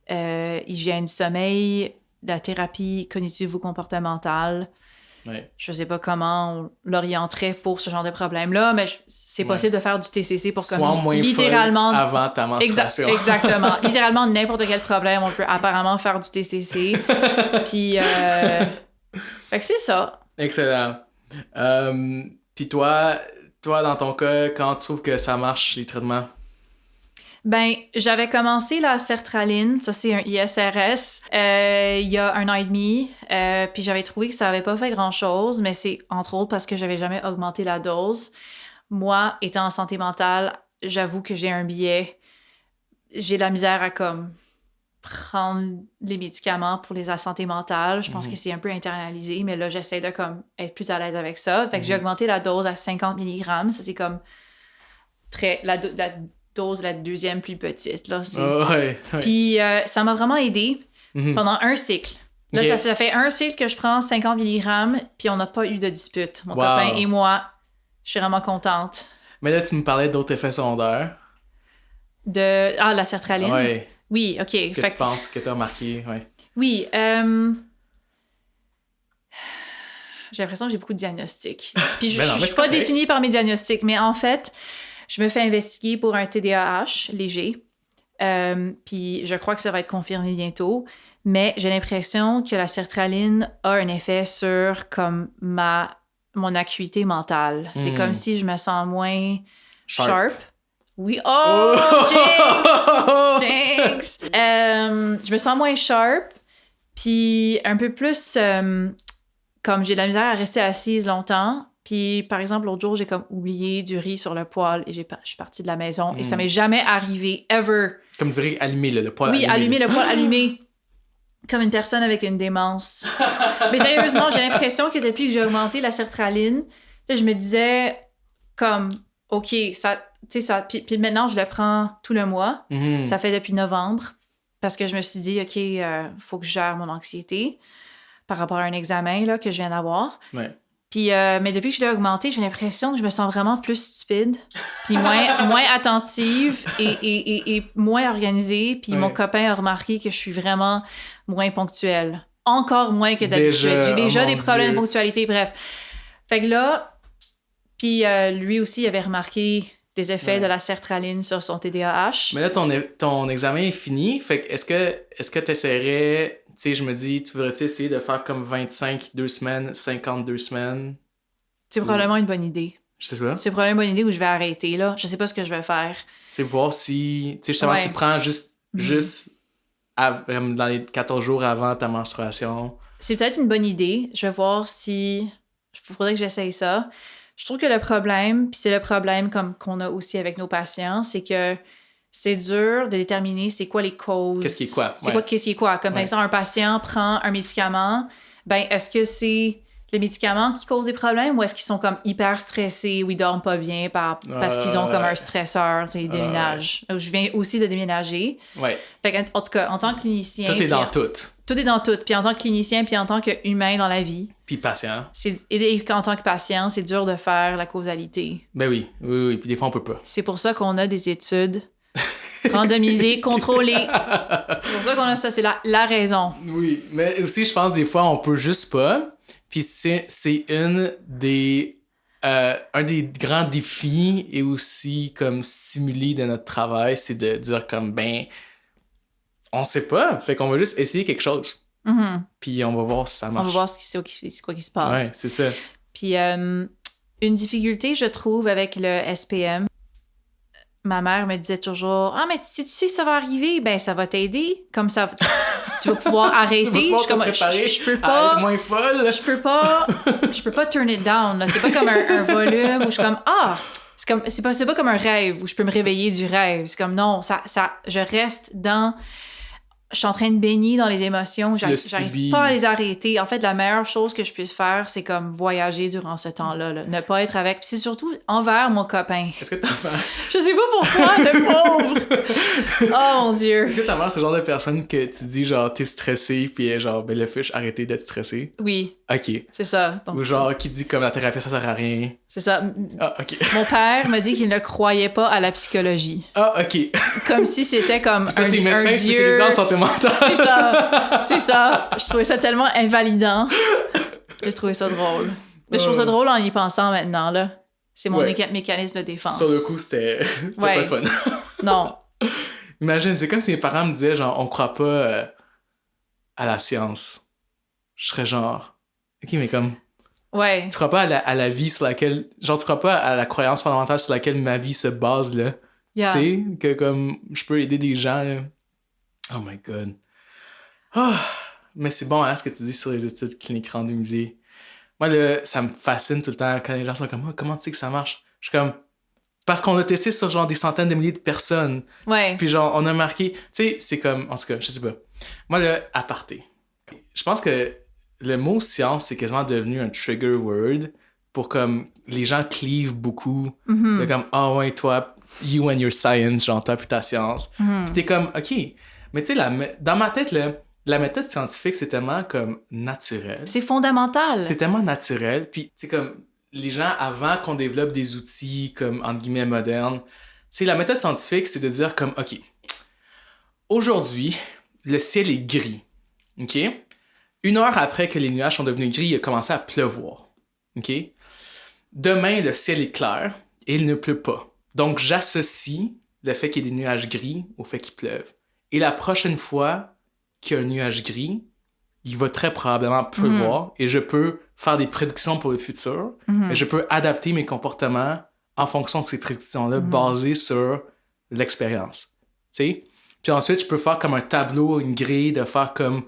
hygiène du sommeil, de la thérapie cognitive ou comportementale. Ouais. Je sais pas comment on l'orienterait pour ce genre de problème-là, mais c'est possible de faire du TCC pour Sois moins littéralement folle avant ta menstruation. Exactement. Littéralement, n'importe quel problème, on peut apparemment faire du TCC. Puis, fait que c'est ça. Excellent. Puis toi, dans ton cas, quand tu trouves que ça marche, les traitements? Ben, j'avais commencé la sertraline, ça c'est un ISRS, il y a 1 an et demi, puis j'avais trouvé que ça avait pas fait grand-chose, mais c'est entre autres parce que j'avais jamais augmenté la dose. Moi, étant en santé mentale, j'avoue que j'ai un biais. J'ai de la misère à comme prendre les médicaments pour la santé mentale. Je pense que c'est un peu internalisé, mais là, j'essaie de comme être plus à l'aise avec ça. Fait que j'ai augmenté la dose à 50 mg. Ça, c'est comme la dose la deuxième plus petite. Là. Ouais. Puis ça m'a vraiment aidé pendant un cycle. Là, ça fait un cycle que je prends 50 mg, puis on n'a pas eu de dispute. Mon copain et moi, je suis vraiment contente. Mais là, tu me parlais d'autres effets secondaires. La sertraline? Ouais. Oui, OK. Que tu penses, que tu as remarqué, ouais. Oui, j'ai l'impression que j'ai beaucoup de diagnostics. Puis je suis pas définie par mes diagnostics, mais en fait, je me fais investiguer pour un TDAH léger. Puis je crois que ça va être confirmé bientôt. Mais j'ai l'impression que la sertraline a un effet sur comme mon acuité mentale. C'est comme si je me sens moins sharp. Oui. Oh, Jinx! Je me sens moins sharp, puis un peu plus comme j'ai de la misère à rester assise longtemps. Puis, par exemple, l'autre jour, j'ai comme oublié du riz sur le poêle et je suis partie de la maison et ça m'est jamais arrivé, ever. Comme du riz allumé, le poêle allumé. Oui, allumé, le poêle allumé. Comme une personne avec une démence. Mais sérieusement, j'ai l'impression que depuis que j'ai augmenté la sertraline, je me disais comme, OK, ça... Tu sais, puis maintenant, je le prends tout le mois. Ça fait depuis novembre. Parce que je me suis dit, OK, faut que je gère mon anxiété par rapport à un examen là, que je viens d'avoir. Ouais. Puis, mais depuis que je l'ai augmenté, j'ai l'impression que je me sens vraiment plus stupide, puis moins attentive et moins organisée. Puis mon copain a remarqué que je suis vraiment moins ponctuelle. Encore moins que d'habitude. J'ai déjà des problèmes de ponctualité, bref. Fait que là, puis lui aussi avait remarqué des effets de la sertraline sur son TDAH. Mais là, ton examen est fini. Fait que est-ce que tu essaierais, tu sais, je me dis, tu voudrais-tu essayer de faire comme 25 2 semaines, 52 semaines? C'est probablement une bonne idée. Je sais pas. C'est probablement une bonne idée où je vais arrêter, là. Je sais pas ce que je vais faire. Tu sais, voir si, tu sais, justement, tu prends juste dans les 14 jours avant ta menstruation. C'est peut-être une bonne idée. Je vais voir si... Il faudrait que j'essaye ça. Je trouve que le problème, puis c'est le problème comme qu'on a aussi avec nos patients, c'est que c'est dur de déterminer c'est quoi les causes. Qu'est-ce qui est quoi? Qu'est-ce qui est quoi? Comme par exemple, un patient prend un médicament, ben est-ce que c'est le médicament qui cause des problèmes ou est-ce qu'ils sont comme hyper stressés ou ils dorment pas bien parce qu'ils ont comme un stresseur, tu sais, ils déménagent. Je viens aussi de déménager. Ouais. Fait en tout cas, en tant que clinicien... Tout est dans tout. Tout est dans tout. Puis en tant que clinicien, puis en tant qu'humain dans la vie. Puis patient. Et en tant que patient, c'est dur de faire la causalité. Ben oui. Puis des fois, on peut pas. C'est pour ça qu'on a des études randomisées, contrôlées. C'est pour ça qu'on a ça. C'est la raison. Oui. Mais aussi, je pense des fois, on peut juste pas. Puis c'est un des grands défis et aussi comme stimuli de notre travail, c'est de dire comme, ben, on sait pas. Fait qu'on va juste essayer quelque chose. Puis on va voir si ça marche. On va voir c'est quoi qui se passe. Ouais, c'est ça. Puis une difficulté, je trouve, avec le SPM, ma mère me disait toujours « Ah, mais si tu sais que ça va arriver, ben ça va t'aider. Comme ça, tu vas pouvoir arrêter. » Je peux pas... moins folle. Je peux pas turn it down. Là. C'est pas comme un volume où je suis comme « Ah! » C'est pas comme un rêve où je peux me réveiller du rêve. C'est comme non, je reste dans... Je suis en train de baigner dans les émotions. J'arrive pas à les arrêter. En fait, la meilleure chose que je puisse faire, c'est comme voyager durant ce temps-là. Là. Ne pas être avec. Puis c'est surtout envers mon copain. Est-ce que ta mère... Je sais pas pourquoi, le pauvre! Oh mon Dieu! Est-ce que ta mère, c'est le genre de personne que tu dis, genre, t'es stressée, puis genre, ben le fiche, arrêtez d'être stressée? Oui. OK. C'est ça. Donc, Ou genre, qui dit comme la thérapie, ça sert à rien. c'est ça. Ah, OK. Mon père me dit qu'il ne croyait pas à la psychologie. Ah, OK. Comme si c'était comme Puis toi, un t'es médecin dieu. spécialisé en santé mentale. C'est ça. C'est ça. Je trouvais ça tellement invalidant. J'ai trouvé ça drôle. Mais je trouve ça drôle en y pensant maintenant, là. C'est mon Ouais. mécanisme de défense. Sur le coup, c'était pas le fun. Non. Imagine, c'est comme si mes parents me disaient, genre, on croit pas à la science. Je serais genre, OK, mais comme, Ouais. tu crois pas à la vie sur laquelle, genre, tu crois pas à la croyance fondamentale sur laquelle ma vie se base, là. Yeah. Tu sais, que comme, je peux aider des gens, là. Oh my God. Ah, mais c'est bon, hein, ce que tu dis sur les études cliniques randomisées. Moi, là, ça me fascine tout le temps quand les gens sont comme, oh, comment tu sais que ça marche? Je suis comme, parce qu'on l'a testé sur genre des centaines de milliers de personnes. Ouais. Puis genre, on a marqué, tu sais, c'est comme, en tout cas, je sais pas. Moi, le aparté. Je pense que le mot science, c'est quasiment devenu un trigger word pour comme, les gens clivent beaucoup. Mhm. De comme, ah ouais, toi, you and your science, genre, toi puis ta science. Mhm. Puis t'es comme, OK. Mais tu sais, dans ma tête, là, la méthode scientifique, c'est tellement comme naturel. C'est fondamental. C'est tellement naturel. Puis, tu sais, comme les gens, avant qu'on développe des outils comme, entre guillemets, modernes, tu sais, la méthode scientifique, c'est de dire comme, OK, aujourd'hui, le ciel est gris. OK? 1 heure après que les nuages sont devenus gris, il a commencé à pleuvoir. OK? Demain, le ciel est clair et il ne pleut pas. Donc, j'associe le fait qu'il y ait des nuages gris au fait qu'il pleuve. Et la prochaine fois qu'il y a un nuage gris, il va très probablement pleuvoir et je peux faire des prédictions pour le futur et je peux adapter mes comportements en fonction de ces prédictions-là basées sur l'expérience. Tu sais? Puis ensuite, je peux faire comme un tableau, une grille, de faire comme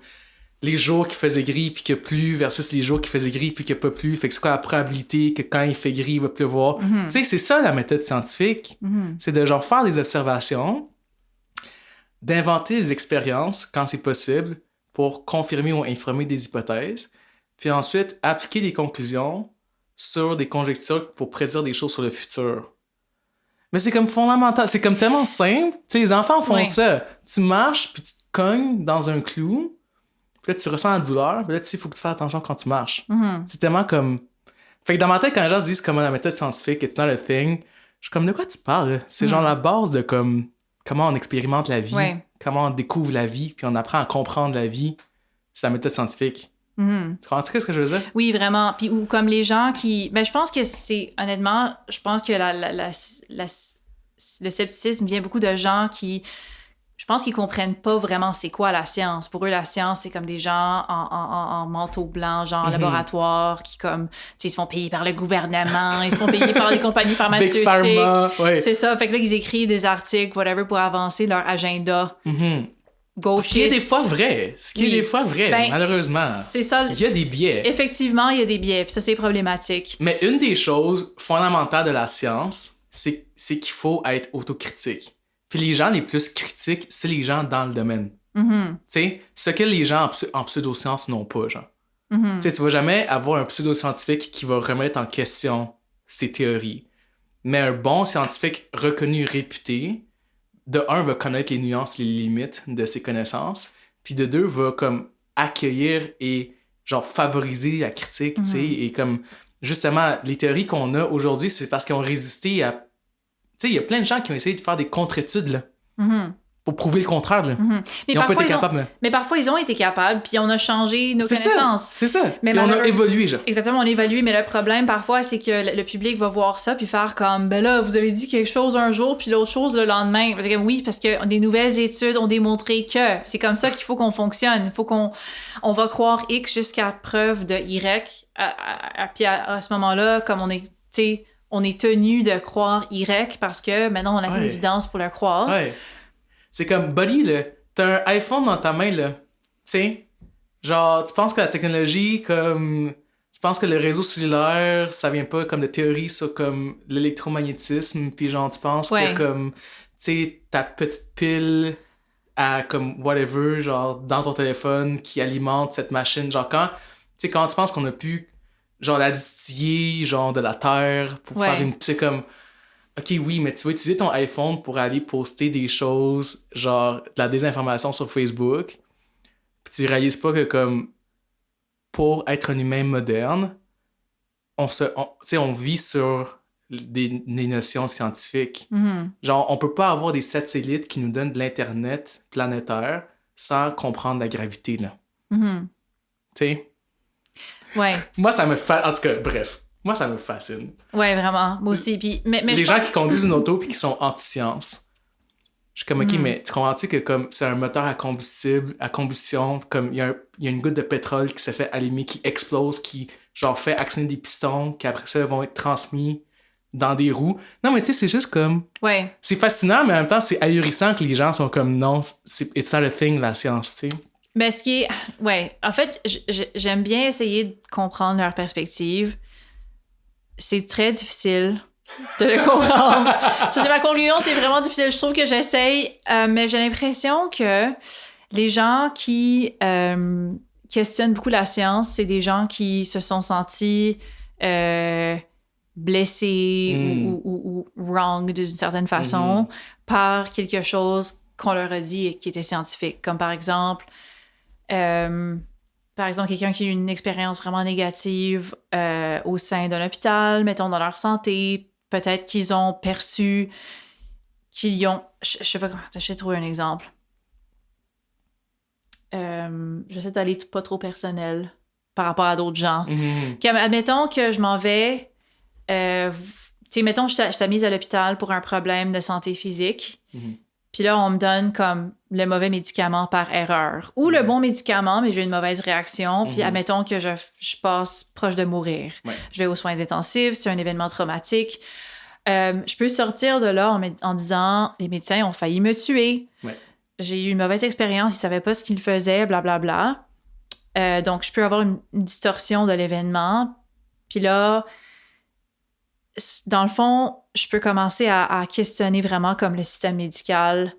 les jours qui faisaient gris puis qu'il plu versus les jours qui faisaient gris puis qu'il n'y a pas plu. Fait que c'est quoi la probabilité que quand il fait gris, il va pleuvoir? Tu sais, c'est ça la méthode scientifique. C'est de genre faire des observations, d'inventer des expériences quand c'est possible pour confirmer ou infirmer des hypothèses, puis ensuite appliquer des conclusions sur des conjectures pour prédire des choses sur le futur. Mais c'est comme fondamental, c'est comme tellement simple. Tu sais, les enfants font ça. Tu marches, puis tu te cognes dans un clou, puis là, tu ressens la douleur, puis là, tu sais, il faut que tu fasses attention quand tu marches. C'est tellement comme... Fait que dans ma tête, quand les gens disent comment la méthode scientifique, it's not a thing, je suis comme, de quoi tu parles? C'est genre la base de comme comment on expérimente la vie, comment on découvre la vie, puis on apprend à comprendre la vie. C'est la méthode scientifique. Tu comprends ce que je veux dire? Oui, vraiment. Puis ou comme les gens qui... Ben, je pense que c'est... Honnêtement, je pense que le scepticisme vient beaucoup de gens qui... Je pense qu'ils comprennent pas vraiment c'est quoi la science. Pour eux, la science, c'est comme des gens en manteau blanc, genre en laboratoire, qui comme, tu sais, ils se font payer par le gouvernement, ils se font payer par les compagnies pharmaceutiques. Big Pharma, ouais. C'est ça. Fait que là, ils écrivent des articles, whatever, pour avancer leur agenda. Gauchiste. Ce qui est des fois vrai. Ben, malheureusement. C'est ça. Il y a des biais. Effectivement, il y a des biais. Puis ça, c'est problématique. Mais une des choses fondamentales de la science, c'est qu'il faut être autocritique. Puis les gens les plus critiques, c'est les gens dans le domaine. Tu sais, ce que les gens en pseudosciences n'ont pas, genre. Tu sais, tu vas jamais avoir un pseudo-scientifique qui va remettre en question ses théories. Mais un bon scientifique reconnu, réputé, de un, va connaître les nuances, les limites de ses connaissances, puis de deux, va comme accueillir et genre favoriser la critique, tu sais, et comme justement, les théories qu'on a aujourd'hui, c'est parce qu'ils ont résisté à... Tu sais, il y a plein de gens qui ont essayé de faire des contre-études, là, pour prouver le contraire, là. Ils n'ont pas été capables. Mais parfois, ils ont été capables, puis on a changé nos connaissances. C'est ça. Mais on a évolué, genre. Exactement, on a évolué, mais le problème, parfois, c'est que le public va voir ça, puis faire comme, ben là, vous avez dit quelque chose un jour, puis l'autre chose le lendemain. Parce que, oui, parce que des nouvelles études ont démontré que c'est comme ça qu'il faut qu'on fonctionne. Il faut qu'on va croire X jusqu'à preuve de Y. Puis à ce moment-là, comme on est, tu sais, on est tenu de croire Y parce que maintenant, on a des évidences pour le croire. Ouais. C'est comme, buddy, là, t'as un iPhone dans ta main, là, tu sais, genre, tu penses que la technologie, comme, tu penses que le réseau cellulaire, ça vient pas comme de théories sur, comme, l'électromagnétisme, puis genre, tu penses que, comme, tu sais, ta petite pile à, comme, whatever, genre, dans ton téléphone, qui alimente cette machine, genre, quand tu penses qu'on a pu, genre, la distiller, genre, de la terre, pour faire une, c'est comme... OK, oui, mais tu vas utiliser ton iPhone pour aller poster des choses, genre de la désinformation sur Facebook, puis tu réalises pas que comme pour être un humain moderne, tu sais, on vit sur des notions scientifiques. Genre, on peut pas avoir des satellites qui nous donnent de l'Internet planétaire sans comprendre la gravité, là. Tu sais? Ouais. Moi, ça me fascine. En tout cas, bref. Moi, ça me fascine. Ouais, vraiment. Moi aussi. Puis, mais les gens qui conduisent une auto puis qui sont anti-science. Je suis comme, OK, mais tu comprends-tu que comme c'est un moteur à combustion, comme il y a une goutte de pétrole qui se fait allumer, qui explose, qui genre fait actionner des pistons, qui après ça vont être transmis dans des roues. Non, mais tu sais, c'est juste comme... Ouais. C'est fascinant, mais en même temps, c'est ahurissant que les gens sont comme, non, it's not a thing, la science, tu sais. Ben, ce qui est... Ouais. En fait, j'aime bien essayer de comprendre leur perspective. C'est très difficile de le comprendre. Ça, c'est ma conclusion. C'est vraiment difficile. Je trouve que j'essaye, mais j'ai l'impression que les gens qui questionnent beaucoup la science, c'est des gens qui se sont sentis blessés ou wrong d'une certaine façon par quelque chose qu'on leur a dit et qui était scientifique. Comme par exemple, quelqu'un qui a eu une expérience vraiment négative au sein d'un hôpital, mettons dans leur santé, peut-être qu'ils ont perçu qu'ils ont... Je sais pas comment... J'ai trouvé un exemple. J'essaie d'aller pas trop personnel par rapport à d'autres gens. Admettons que je m'en vais... tu sais, mettons, je t'ai mise à l'hôpital pour un problème de santé physique. Puis là, on me donne comme le mauvais médicament par erreur. Ou le bon médicament, mais j'ai une mauvaise réaction. Puis admettons que je passe proche de mourir. Ouais. Je vais aux soins intensifs, c'est un événement traumatique. Je peux sortir de là en disant, les médecins ont failli me tuer. Ouais. J'ai eu une mauvaise expérience, ils ne savaient pas ce qu'ils faisaient, blablabla. Donc, je peux avoir une distorsion de l'événement. Puis là, dans le fond, je peux commencer à questionner vraiment comme le système médical,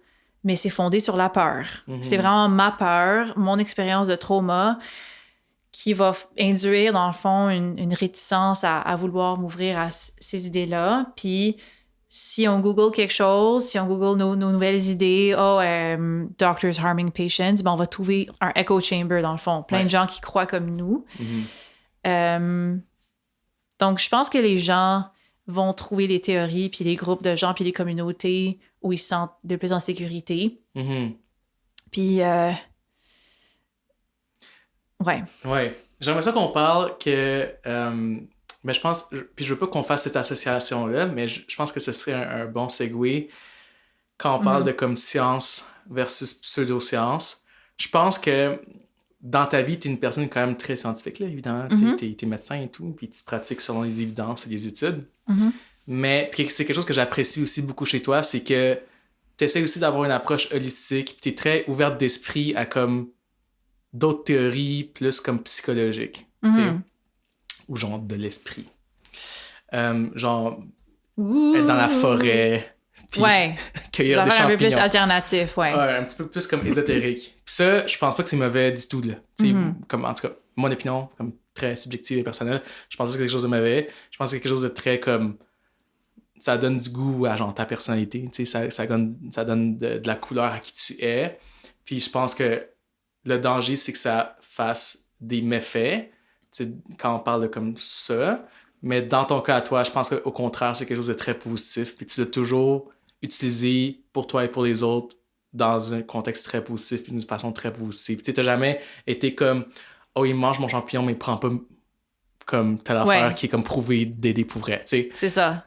mais c'est fondé sur la peur. C'est vraiment ma peur, mon expérience de trauma qui va induire, dans le fond, une réticence à vouloir m'ouvrir à ces idées-là. Puis, si on Google quelque chose, si on Google nos nouvelles idées, doctors harming patients, ben on va trouver un echo chamber, dans le fond. Plein de gens qui croient comme nous. Donc, je pense que les gens vont trouver les théories, puis les groupes de gens, puis les communautés où ils se sentent de plus en sécurité. Puis, ouais. J'aimerais ça qu'on parle que... mais je pense... Puis je veux pas qu'on fasse cette association-là, mais je pense que ce serait un bon segue quand on parle de comme science versus pseudo-science. Je pense que dans ta vie, tu es une personne quand même très scientifique, là, évidemment. T'es médecin et tout, puis tu pratiques selon les évidences et les études. Mais puis c'est quelque chose que j'apprécie aussi beaucoup chez toi, c'est que tu essaies aussi d'avoir une approche holistique, puis tu es très ouverte d'esprit à comme d'autres théories plus comme psychologiques, ou genre de l'esprit. Genre être dans la forêt, puis cueillir des champignons. Un peu plus alternatif, ouais, un petit peu plus comme ésotérique. Puis ça, je pense pas que c'est mauvais du tout, là. Comme, en tout cas, mon opinion, comme très subjective et personnelle, je pense que c'est quelque chose de mauvais. Je pense que c'est quelque chose de très comme... Ça donne du goût à genre ta personnalité, tu sais, ça donne de la couleur à qui tu es. Puis je pense que le danger, c'est que ça fasse des méfaits, tu sais, quand on parle de comme ça. Mais dans ton cas à toi, je pense qu'au contraire, c'est quelque chose de très positif. Puis tu l'as toujours utilisé pour toi et pour les autres dans un contexte très positif, d'une façon très positive. Tu sais, t'as jamais été comme « Oh, il mange mon champignon, mais il prend pas comme telle affaire qui est comme prouvé d'aider pour vrai. » Tu sais. C'est ça.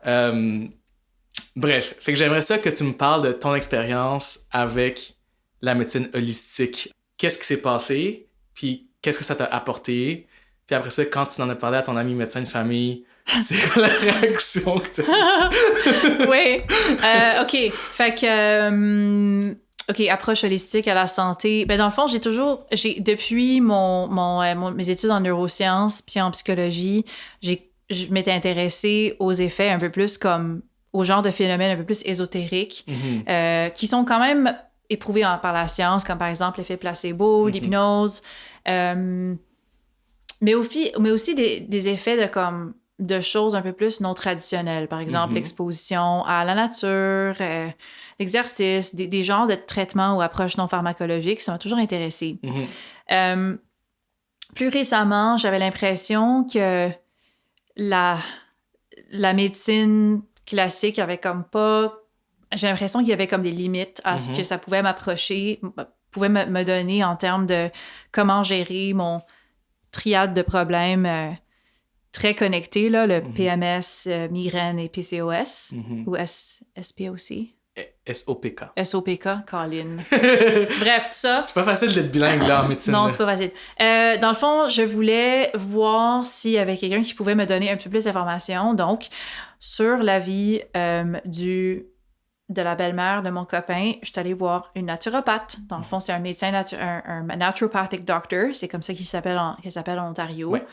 Bref, fait que j'aimerais ça que tu me parles de ton expérience avec la médecine holistique. Qu'est-ce qui s'est passé? Puis qu'est-ce que ça t'a apporté? Puis après ça, quand tu en as parlé à ton ami médecin de famille, c'est quoi la réaction que tu as? Oui. OK. Fait que... OK, approche holistique à la santé. Ben dans le fond, depuis mes études en neurosciences puis en psychologie, je m'étais intéressée aux effets un peu plus comme... au genre de phénomènes un peu plus ésotériques qui sont quand même éprouvés par la science, comme par exemple l'effet placebo, l'hypnose... mais aussi des effets de choses un peu plus non traditionnelles. Par exemple, l'exposition à la nature, l'exercice, des genres de traitements ou approches non pharmacologiques, ça m'a toujours intéressée. plus récemment, j'avais l'impression que la médecine classique avait comme pas... J'ai l'impression qu'il y avait comme des limites à ce que ça pouvait m'approcher, pouvait me donner en termes de comment gérer mon triade de problèmes très connectés, là, le PMS, migraine et PCOS, ou SPOC. SOPK. SOPK, Colin. Bref, tout ça. C'est pas facile d'être bilingue là en médecine. Non, c'est pas facile. Dans le fond, je voulais voir s'il y avait quelqu'un qui pouvait me donner un peu plus d'informations. Donc, sur la vie de la belle-mère de mon copain, je suis allée voir une naturopathe. Dans le fond, c'est un médecin, un naturopathic doctor. C'est comme ça qu'il s'appelle en Ontario. Ouais.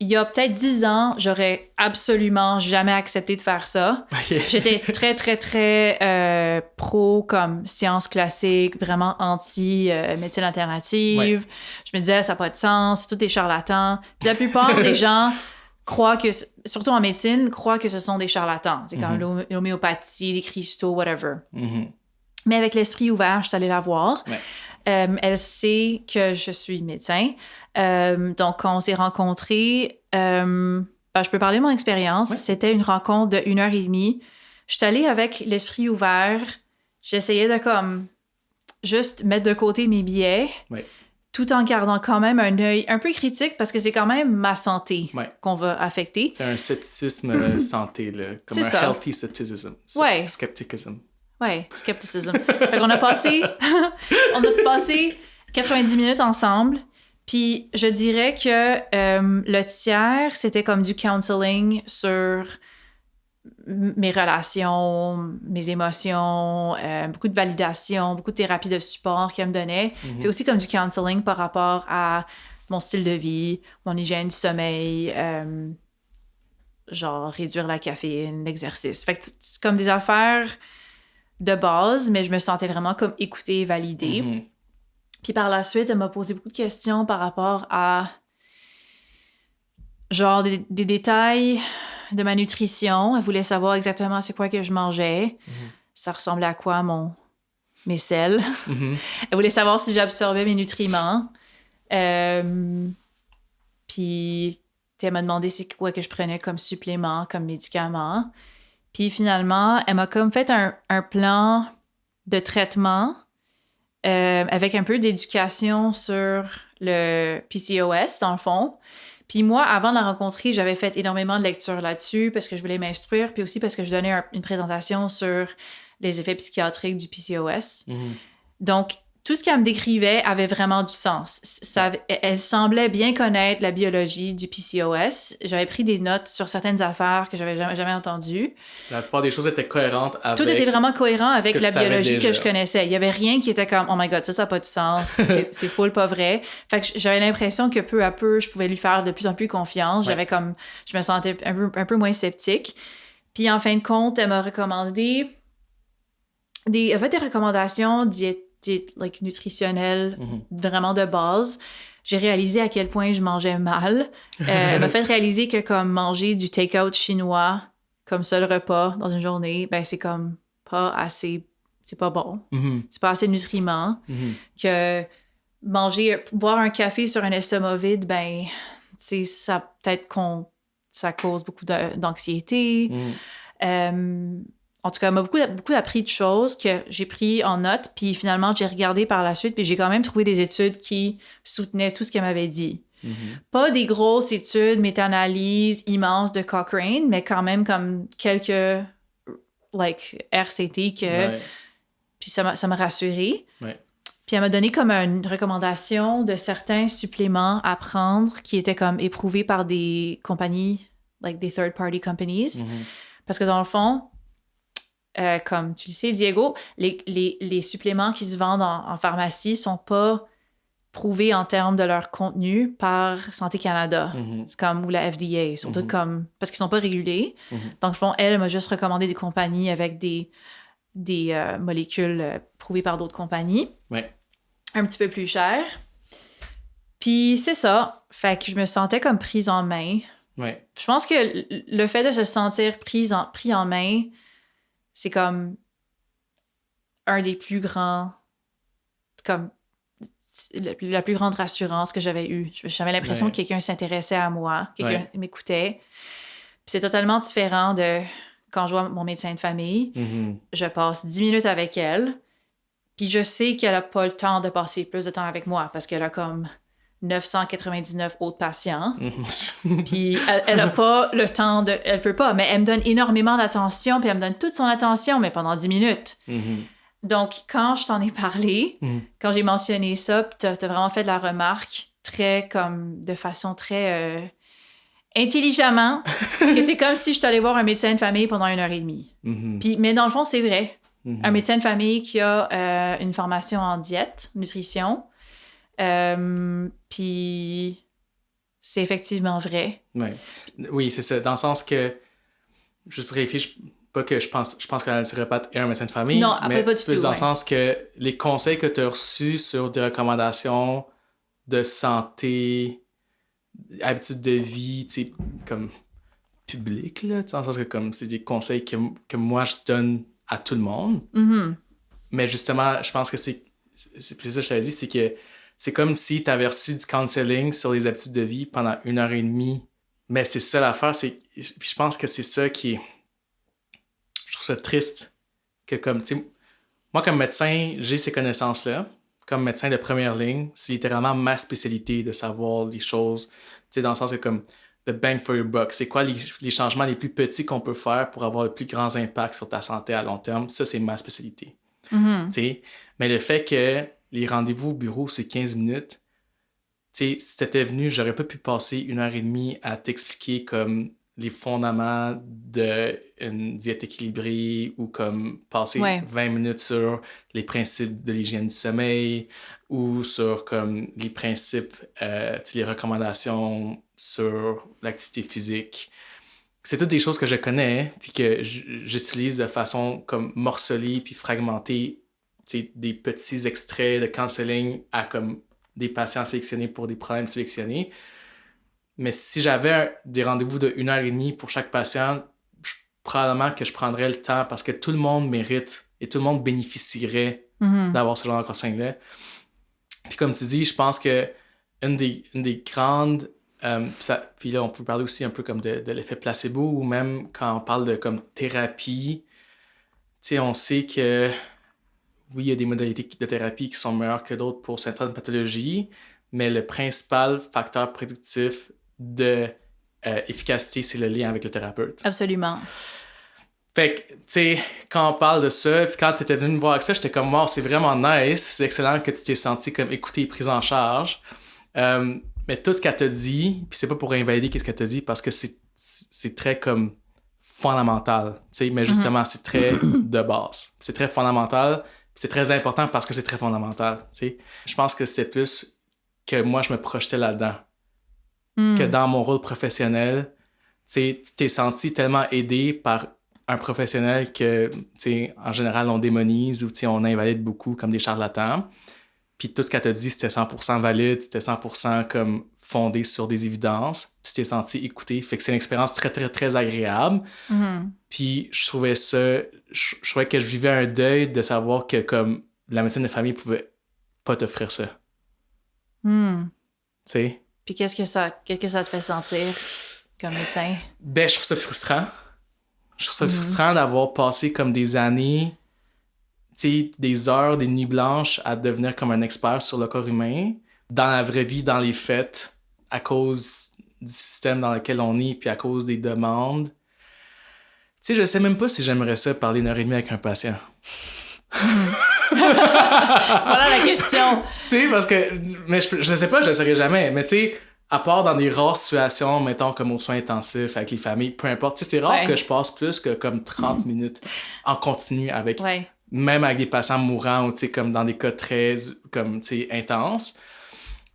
Il y a peut-être 10 ans, j'aurais absolument jamais accepté de faire ça. Okay. J'étais très, très, très pro comme science classique, vraiment anti-médecine alternative. Ouais. Je me disais, ça n'a pas de sens, c'est tout des charlatans. Puis la plupart des gens croient que, surtout en médecine, croient que ce sont des charlatans. C'est comme l'homéopathie, les cristaux, whatever. Mais avec l'esprit ouvert, je suis allée la voir. Ouais. Elle sait que je suis médecin. Donc, quand on s'est rencontrés, je peux parler de mon expérience. Ouais. C'était une rencontre de 1h30. Je suis allée avec l'esprit ouvert. J'essayais de comme juste mettre de côté mes biais, tout en gardant quand même un œil un peu critique parce que c'est quand même ma santé qu'on va affecter. C'est un scepticisme santé, là, comme un healthy skepticism. Skepticism. Ouais, skepticism. Fait qu'on a passé 90 minutes ensemble. Puis je dirais que le tiers, c'était comme du counseling sur mes relations, mes émotions, beaucoup de validation, beaucoup de thérapie de support qu'elle me donnait. Puis aussi comme du counseling par rapport à mon style de vie, mon hygiène du sommeil, genre réduire la caféine, l'exercice. Fait que c'est comme des affaires de base, mais je me sentais vraiment comme écoutée et validée. Puis par la suite, elle m'a posé beaucoup de questions par rapport à genre des détails de ma nutrition. Elle voulait savoir exactement c'est quoi que je mangeais. Ça ressemblait à quoi mes selles. Elle voulait savoir si j'absorbais mes nutriments. Puis elle m'a demandé c'est quoi que je prenais comme supplément, comme médicament. Puis finalement, elle m'a comme fait un plan de traitement avec un peu d'éducation sur le PCOS, dans le fond. Puis moi, avant de la rencontrer, j'avais fait énormément de lectures là-dessus parce que je voulais m'instruire, puis aussi parce que je donnais une présentation sur les effets psychiatriques du PCOS. Donc, tout ce qu'elle me décrivait avait vraiment du sens. Elle semblait bien connaître la biologie du PCOS. J'avais pris des notes sur certaines affaires que j'avais jamais entendues. La plupart des choses étaient cohérentes avec... Tout était vraiment cohérent avec la biologie que je connaissais. Il n'y avait rien qui était comme « Oh my God, ça n'a pas de sens. C'est full pas vrai. » Fait que j'avais l'impression que peu à peu, je pouvais lui faire de plus en plus confiance. Je me sentais un peu moins sceptique. Puis en fin de compte, elle m'a recommandé des recommandations nutritionnelles vraiment de base. J'ai réalisé à quel point je mangeais mal. Elle m'a fait réaliser que comme manger du take-out chinois comme seul repas dans une journée, ben c'est comme pas assez... C'est pas bon. C'est pas assez de nutriments. Que boire un café sur un estomac vide, ben ça peut-être ça cause beaucoup d'anxiété. En tout cas, elle m'a beaucoup appris de choses que j'ai pris en note, puis finalement, j'ai regardé par la suite, puis j'ai quand même trouvé des études qui soutenaient tout ce qu'elle m'avait dit. Pas des grosses études, méta-analyses immenses de Cochrane, mais quand même comme quelques RCT que... Puis ça m'a rassurée. Puis elle m'a donné comme une recommandation de certains suppléments à prendre qui étaient comme éprouvés par des compagnies, des third-party companies. Parce que dans le fond... comme tu le sais, Diego, les suppléments qui se vendent en pharmacie sont pas prouvés en termes de leur contenu par Santé Canada. C'est comme, ou la FDA. Ils sont tous comme... Parce qu'ils sont pas régulés. Donc, au fond, elle m'a juste recommandé des compagnies avec des molécules prouvées par d'autres compagnies. Un petit peu plus chères. Puis, c'est ça. Fait que je me sentais comme prise en main. Je pense que le fait de se sentir pris en main... C'est comme un des plus grands... Comme... la plus grande rassurance que j'avais eue. J'avais l'impression que quelqu'un s'intéressait à moi, quelqu'un m'écoutait. Puis c'est totalement différent de quand je vois mon médecin de famille. Je passe 10 minutes avec elle, puis je sais qu'elle n'a pas le temps de passer plus de temps avec moi parce qu'elle a comme 999 autres patients. Puis elle a pas le temps de... Elle peut pas, mais elle me donne énormément d'attention, puis elle me donne toute son attention, mais pendant 10 minutes. Donc, quand je t'en ai parlé, quand j'ai mentionné ça, puis t'as vraiment fait de la remarque de façon très intelligemment, que c'est comme si je suis allée voir un médecin de famille pendant 1h30. Puis, mais dans le fond, c'est vrai. Un médecin de famille qui a une formation en diète, nutrition, puis c'est effectivement vrai. Oui, c'est ça. Dans le sens que, juste pour vérifier, pas que je pense qu'un naturopathe est un médecin de famille, non, mais pas du plus tout, dans le sens que les conseils que tu as reçus sur des recommandations de santé, habitudes de vie, tu sais, comme public, là, dans le sens que comme c'est des conseils que moi je donne à tout le monde. Mais justement, je pense que c'est ça que je t'avais dit, c'est que c'est comme si tu avais reçu du counseling sur les habitudes de vie pendant 1h30. Mais c'est ça l'affaire, je pense que c'est ça qui est... Je trouve ça triste que comme, tu sais, moi comme médecin, j'ai ces connaissances-là. Comme médecin de première ligne, c'est littéralement ma spécialité de savoir les choses, tu sais, dans le sens que comme the bang for your buck, c'est quoi les changements les plus petits qu'on peut faire pour avoir le plus grand impact sur ta santé à long terme, ça c'est ma spécialité. Tu sais, mais le fait que les rendez-vous au bureau, c'est 15 minutes, tu sais, si t'étais venu, j'aurais pas pu passer 1h30 à t'expliquer comme les fondements d'une diète équilibrée ou comme passer 20 minutes sur les principes de l'hygiène du sommeil ou sur comme les principes, les recommandations sur l'activité physique. C'est toutes des choses que je connais puis que j'utilise de façon comme morcelée puis fragmentée, des petits extraits de counseling à comme des patients sélectionnés pour des problèmes sélectionnés. Mais si j'avais des rendez-vous de 1h30 pour chaque patient, probablement que je prendrais le temps parce que tout le monde mérite et tout le monde bénéficierait d'avoir ce genre de counseling-là. Puis comme tu dis, je pense que une des grandes... puis là, on peut parler aussi un peu comme de l'effet placebo ou même quand on parle de comme thérapie, tu sais, on sait que oui, il y a des modalités de thérapie qui sont meilleures que d'autres pour certaines pathologies, mais le principal facteur prédictif de efficacité, c'est le lien avec le thérapeute. Absolument. Fait que, tu sais, quand on parle de ça, puis quand tu étais venu me voir avec ça, j'étais comme, wow, c'est vraiment nice, c'est excellent que tu t'es senti comme écouté et pris en charge. Mais tout ce qu'elle t'a dit, puis c'est pas pour invalider ce qu'elle t'a dit, parce que c'est très comme fondamental, tu sais, mais justement, c'est très de base. C'est très fondamental, c'est très important parce que c'est très fondamental, tu sais. Je pense que c'est plus que moi, je me projetais là-dedans. Que dans mon rôle professionnel, tu sais, tu t'es senti tellement aidé par un professionnel que, tu sais, en général, on démonise ou, tu sais, on invalide beaucoup comme des charlatans. Puis tout ce qu'elle t'a dit, c'était 100% valide, c'était 100% comme fondé sur des évidences. Tu t'es senti écouté. Fait que c'est une expérience très, très, très agréable. Puis je trouvais je trouvais que je vivais un deuil de savoir que comme la médecine de famille pouvait pas t'offrir ça. Tu sais? Puis qu'est-ce que ça te fait sentir comme médecin? Ben, je trouve ça frustrant. Je trouve ça frustrant d'avoir passé comme des années, tu sais, des heures, des nuits blanches à devenir comme un expert sur le corps humain, dans la vraie vie, dans les faits, à cause du système dans lequel on est, puis à cause des demandes. Tu sais, je sais même pas si j'aimerais ça parler 1h30 avec un patient. Voilà la question. Tu sais, parce que, mais je sais pas, je le saurais jamais, mais tu sais, à part dans des rares situations, mettons comme aux soins intensifs avec les familles, peu importe, tu sais, c'est rare que je passe plus que comme 30 minutes en continu avec, même avec des patients mourants ou tu sais, comme dans des cas très, comme, tu sais, intenses.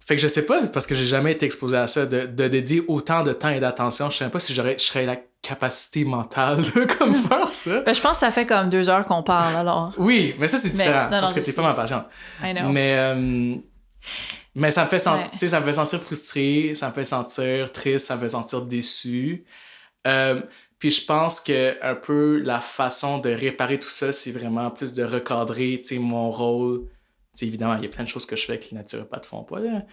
Fait que je sais pas, parce que j'ai jamais été exposé à ça, de dédier autant de temps et d'attention. Je sais même pas si je serais la capacité mentale de comme faire ça. Ben, je pense que ça fait comme 2 heures qu'on parle, alors. Oui, mais ça, c'est différent, parce que t'es pas ma patiente. I know. Mais ça me fait sentir, tu sais, ça me fait sentir frustré, ça me fait sentir triste, ça me fait sentir déçu. Puis je pense que un peu la façon de réparer tout ça, c'est vraiment plus de recadrer, tu sais, mon rôle sais, évidemment, il y a plein de choses que je fais que les naturopathes font pas, là.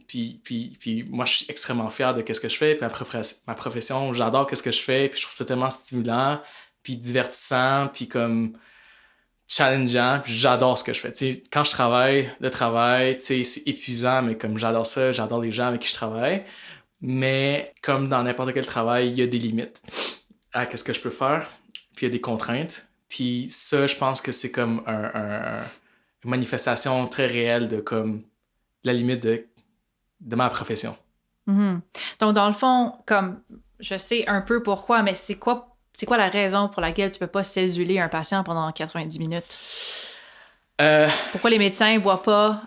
Puis moi, je suis extrêmement fier de ce que je fais, puis ma profession, j'adore ce que je fais, puis je trouve ça tellement stimulant, puis divertissant, puis comme challengeant, puis j'adore ce que je fais. Tu sais, quand je travaille, le travail, tu sais, c'est épuisant, mais comme j'adore ça, j'adore les gens avec qui je travaille. Mais comme dans n'importe quel travail, il y a des limites à ce que je peux faire, puis il y a des contraintes. Puis ça, je pense que c'est comme une manifestation très réelle de comme la limite de ma profession. Mhm. Donc, dans le fond, comme je sais un peu pourquoi, mais c'est quoi la raison pour laquelle tu peux pas céduler un patient pendant 90 minutes? Pourquoi les médecins voient pas,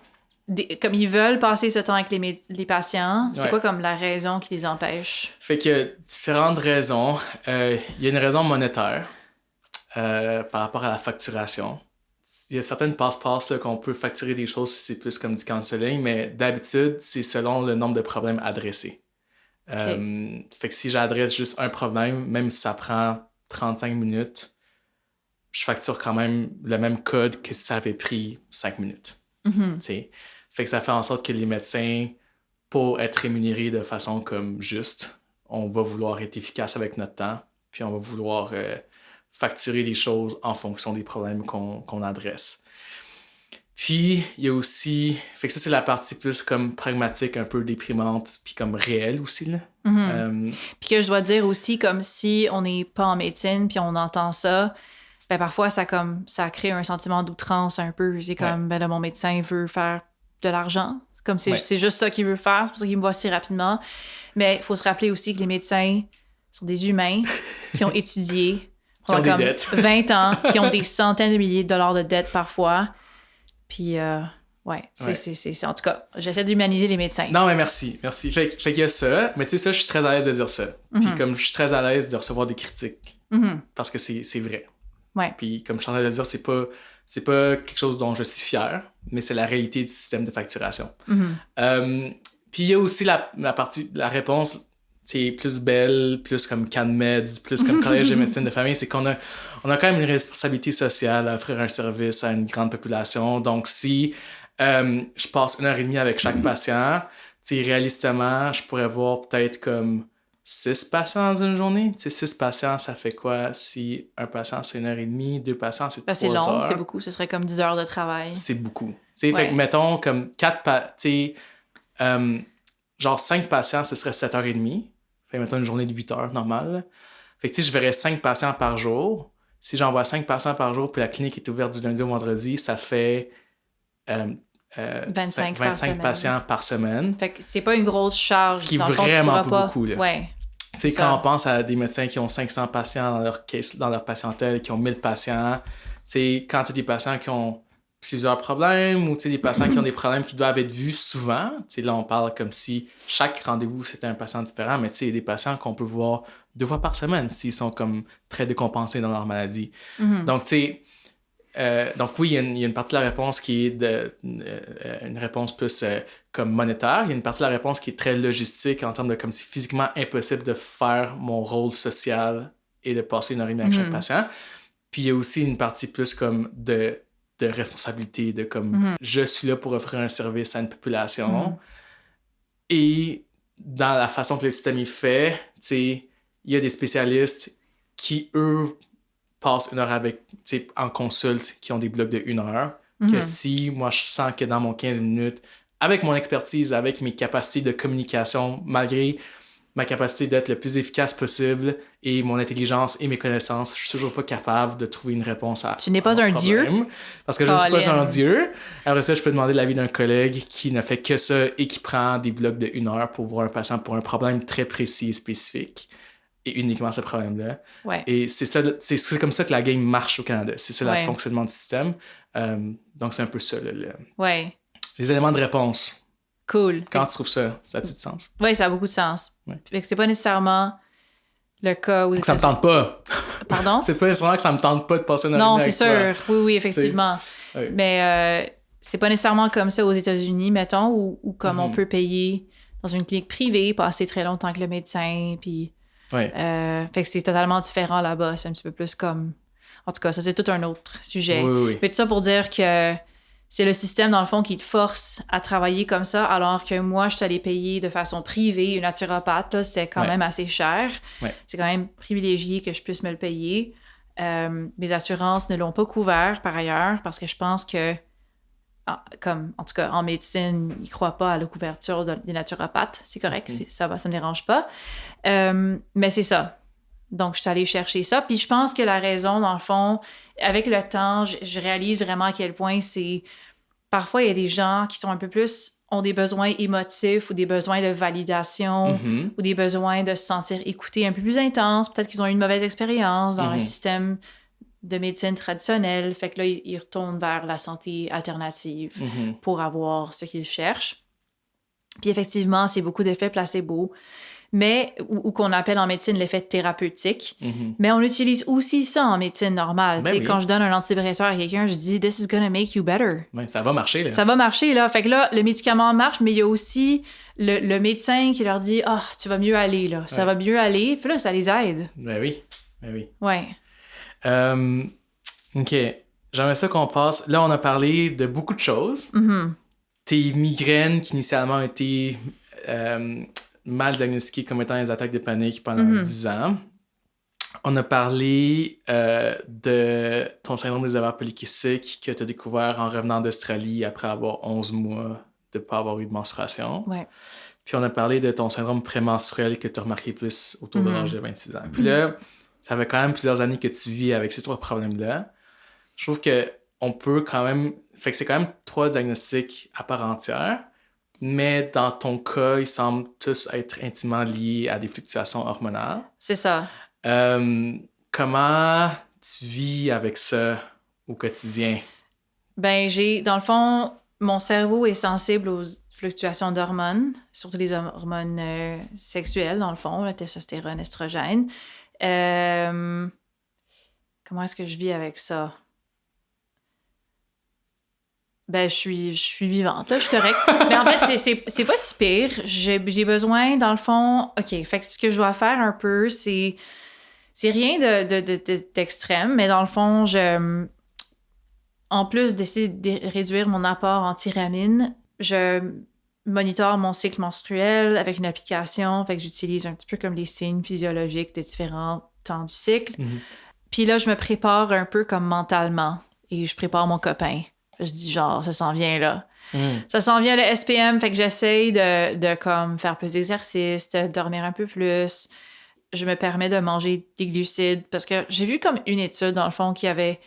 comme ils veulent passer ce temps avec les patients, c'est Ouais. quoi comme la raison qui les empêche? Fait qu'il y a différentes raisons. Il y a une raison monétaire par rapport à la facturation. Il y a certaines passe-passe là, qu'on peut facturer des choses si c'est plus comme du counseling, mais d'habitude, c'est selon le nombre de problèmes adressés. Fait que si j'adresse juste un problème, même si ça prend 35 minutes, je facture quand même le même code que si ça avait pris 5 minutes. Mhm. T'sais. Fait que ça fait en sorte que les médecins, pour être rémunérés de façon comme juste, on va vouloir être efficace avec notre temps, puis on va vouloir facturer les choses en fonction des problèmes qu'on adresse. Puis, il y a aussi... Fait que ça, c'est la partie plus comme pragmatique, un peu déprimante, puis comme réelle aussi, là. Mhm. Puis que je dois dire aussi, comme si on n'est pas en médecine, puis on entend ça, ben parfois, ça crée un sentiment d'outrance un peu. C'est comme, ben là, mon médecin veut faire de l'argent. Comme c'est juste ça qu'il veut faire, c'est pour ça qu'il me voit si rapidement. Mais il faut se rappeler aussi que les médecins sont des humains qui ont étudié qui ont des comme dettes. 20 ans, qui ont des centaines de milliers de dollars de dettes parfois. Puis, c'est en tout cas, j'essaie d'humaniser les médecins. Non, mais merci. Fait qu'il y a ça, mais tu sais, ça, je suis très à l'aise de dire ça. Puis comme je suis très à l'aise de recevoir des critiques, parce que c'est vrai. Ouais. Puis comme je suis en train de le dire, c'est pas quelque chose dont je suis fier, mais c'est la réalité du système de facturation. Puis il y a aussi la réponse, c'est plus belle, plus comme CanMeds, plus comme Collège de médecine de famille, c'est qu'on a quand même une responsabilité sociale à offrir un service à une grande population. Donc si je passe 1h30 avec chaque patient, réalistement, je pourrais voir peut-être comme 6 patients dans une journée. 6 patients, ça fait quoi? Si un patient, c'est 1h30, 2 patients, c'est 3 heures. C'est long, c'est beaucoup. Ce serait comme 10 heures de travail. C'est beaucoup. Fait que mettons comme 4 genre 5 patients, ce serait 7h30. Fait que mettons une journée de 8 heures normale. Fait que je verrais 5 patients par jour. Si j'envoie 5 patients par jour, puis la clinique est ouverte du lundi au vendredi, ça fait 25 patients par semaine. Fait que c'est pas une grosse charge. Ce qui est vraiment pas beaucoup. Là. Ouais. Quand on pense à des médecins qui ont 500 patients dans leur patientèle, qui ont 1000 patients, quand tu as des patients qui ont plusieurs problèmes ou des patients qui ont des problèmes qui doivent être vus souvent, là on parle comme si chaque rendez-vous c'était un patient différent, mais il y a des patients qu'on peut voir 2 fois par semaine s'ils sont comme très décompensés dans leur maladie. Donc oui, il y a une partie de la réponse qui est une réponse plus comme monétaire. Il y a une partie de la réponse qui est très logistique en termes de comme c'est physiquement impossible de faire mon rôle social et de passer 1h30 avec chaque patient. Puis il y a aussi une partie plus comme de responsabilité, de comme je suis là pour offrir un service à une population. Et dans la façon que le système est fait, il y a des spécialistes qui, eux, passent 1 heure en consulte, qui ont des blocs de 1 heure. Que si moi je sens que dans mon 15 minutes, avec mon expertise, avec mes capacités de communication, malgré ma capacité d'être le plus efficace possible et mon intelligence et mes connaissances, je suis toujours pas capable de trouver une réponse à Tu n'es pas un dieu? Parce que je ne suis pas un dieu. Après ça, je peux demander l'avis d'un collègue qui ne fait que ça et qui prend des blocs de 1 heure pour voir un patient pour un problème très précis et spécifique. Et uniquement ce problème-là. Ouais. Et c'est comme ça que la game marche au Canada. C'est ça le fonctionnement du système. Donc, c'est un peu ça. Les éléments de réponse. Cool. Quand tu trouves ça, ça a-t-il du sens? Oui, ça a beaucoup de sens. Fait que c'est pas nécessairement le cas où... Ça me tente pas. Pardon? C'est pas nécessairement que ça me tente pas de passer une heure Non, avec c'est sûr. Toi. Oui, effectivement. Mais c'est pas nécessairement comme ça aux États-Unis, mettons, où comme on peut payer dans une clinique privée, passer très longtemps avec le médecin, puis... fait que c'est totalement différent là-bas. C'est un petit peu plus comme... En tout cas, ça, c'est tout un autre sujet. Oui. Mais tout ça pour dire que c'est le système, dans le fond, qui te force à travailler comme ça, alors que moi, je suis allée payer de façon privée une naturopathe, là, c'était quand même assez cher. Ouais. C'est quand même privilégié que je puisse me le payer. Mes assurances ne l'ont pas couvert, par ailleurs, parce que je pense que, en tout cas, en médecine, ils ne croient pas à la couverture des naturopathes. C'est correct, ça me dérange pas. Mais c'est ça. Donc, je suis allée chercher ça. Puis je pense que la raison, dans le fond, avec le temps, je réalise vraiment à quel point c'est... Parfois, il y a des gens qui sont un peu plus... ont des besoins émotifs ou des besoins de validation ou des besoins de se sentir écoutés un peu plus intenses. Peut-être qu'ils ont eu une mauvaise expérience dans un système de médecine traditionnelle. Fait que là, ils retournent vers la santé alternative pour avoir ce qu'ils cherchent. Puis effectivement, c'est beaucoup d'effets placebo. Mais, ou qu'on appelle en médecine l'effet thérapeutique. Mais on utilise aussi ça en médecine normale. Ben oui. Quand je donne un antidépresseur à quelqu'un, je dis « This is gonna make you better ». Ça va marcher, là. Ça va marcher, là. Fait que là, le médicament marche, mais il y a aussi le médecin qui leur dit « Ah, tu vas mieux aller, là. Ça va mieux aller. » Puis là, ça les aide. Ben oui. Ouais. OK. J'aimerais ça qu'on passe... Là, on a parlé de beaucoup de choses. Tes migraines qui initialement ont été... mal diagnostiqué comme étant des attaques de panique pendant 10 ans. On a parlé de ton syndrome des ovaires polykystiques que tu as découvert en revenant d'Australie après avoir 11 mois de ne pas avoir eu de menstruation. Ouais. Puis on a parlé de ton syndrome prémenstruel que tu as remarqué plus autour de l'âge de 26 ans. Puis là, ça fait quand même plusieurs années que tu vis avec ces 3 problèmes-là. Je trouve qu'on peut quand même... Fait que c'est quand même 3 diagnostics à part entière. Mais dans ton cas, ils semblent tous être intimement liés à des fluctuations hormonales. C'est ça. Comment tu vis avec ça au quotidien? Ben, dans le fond, mon cerveau est sensible aux fluctuations d'hormones, surtout les hormones sexuelles, dans le fond, la testostérone, estrogène. Comment est-ce que je vis avec ça? Ben, je suis vivante, là, je suis correcte. Mais en fait, c'est pas si pire. J'ai besoin, dans le fond... OK, fait que ce que je dois faire un peu, c'est rien d'extrême, mais dans le fond, en plus d'essayer de réduire mon apport en thiramine, je monitore mon cycle menstruel avec une application, fait que j'utilise un petit peu comme les signes physiologiques des différents temps du cycle. Puis là, je me prépare un peu comme mentalement et je prépare mon copain. Je dis genre, ça s'en vient là. Ça s'en vient le SPM, fait que j'essaye de comme faire plus d'exercice, de dormir un peu plus. Je me permets de manger des glucides parce que j'ai vu comme une étude, dans le fond, qui avait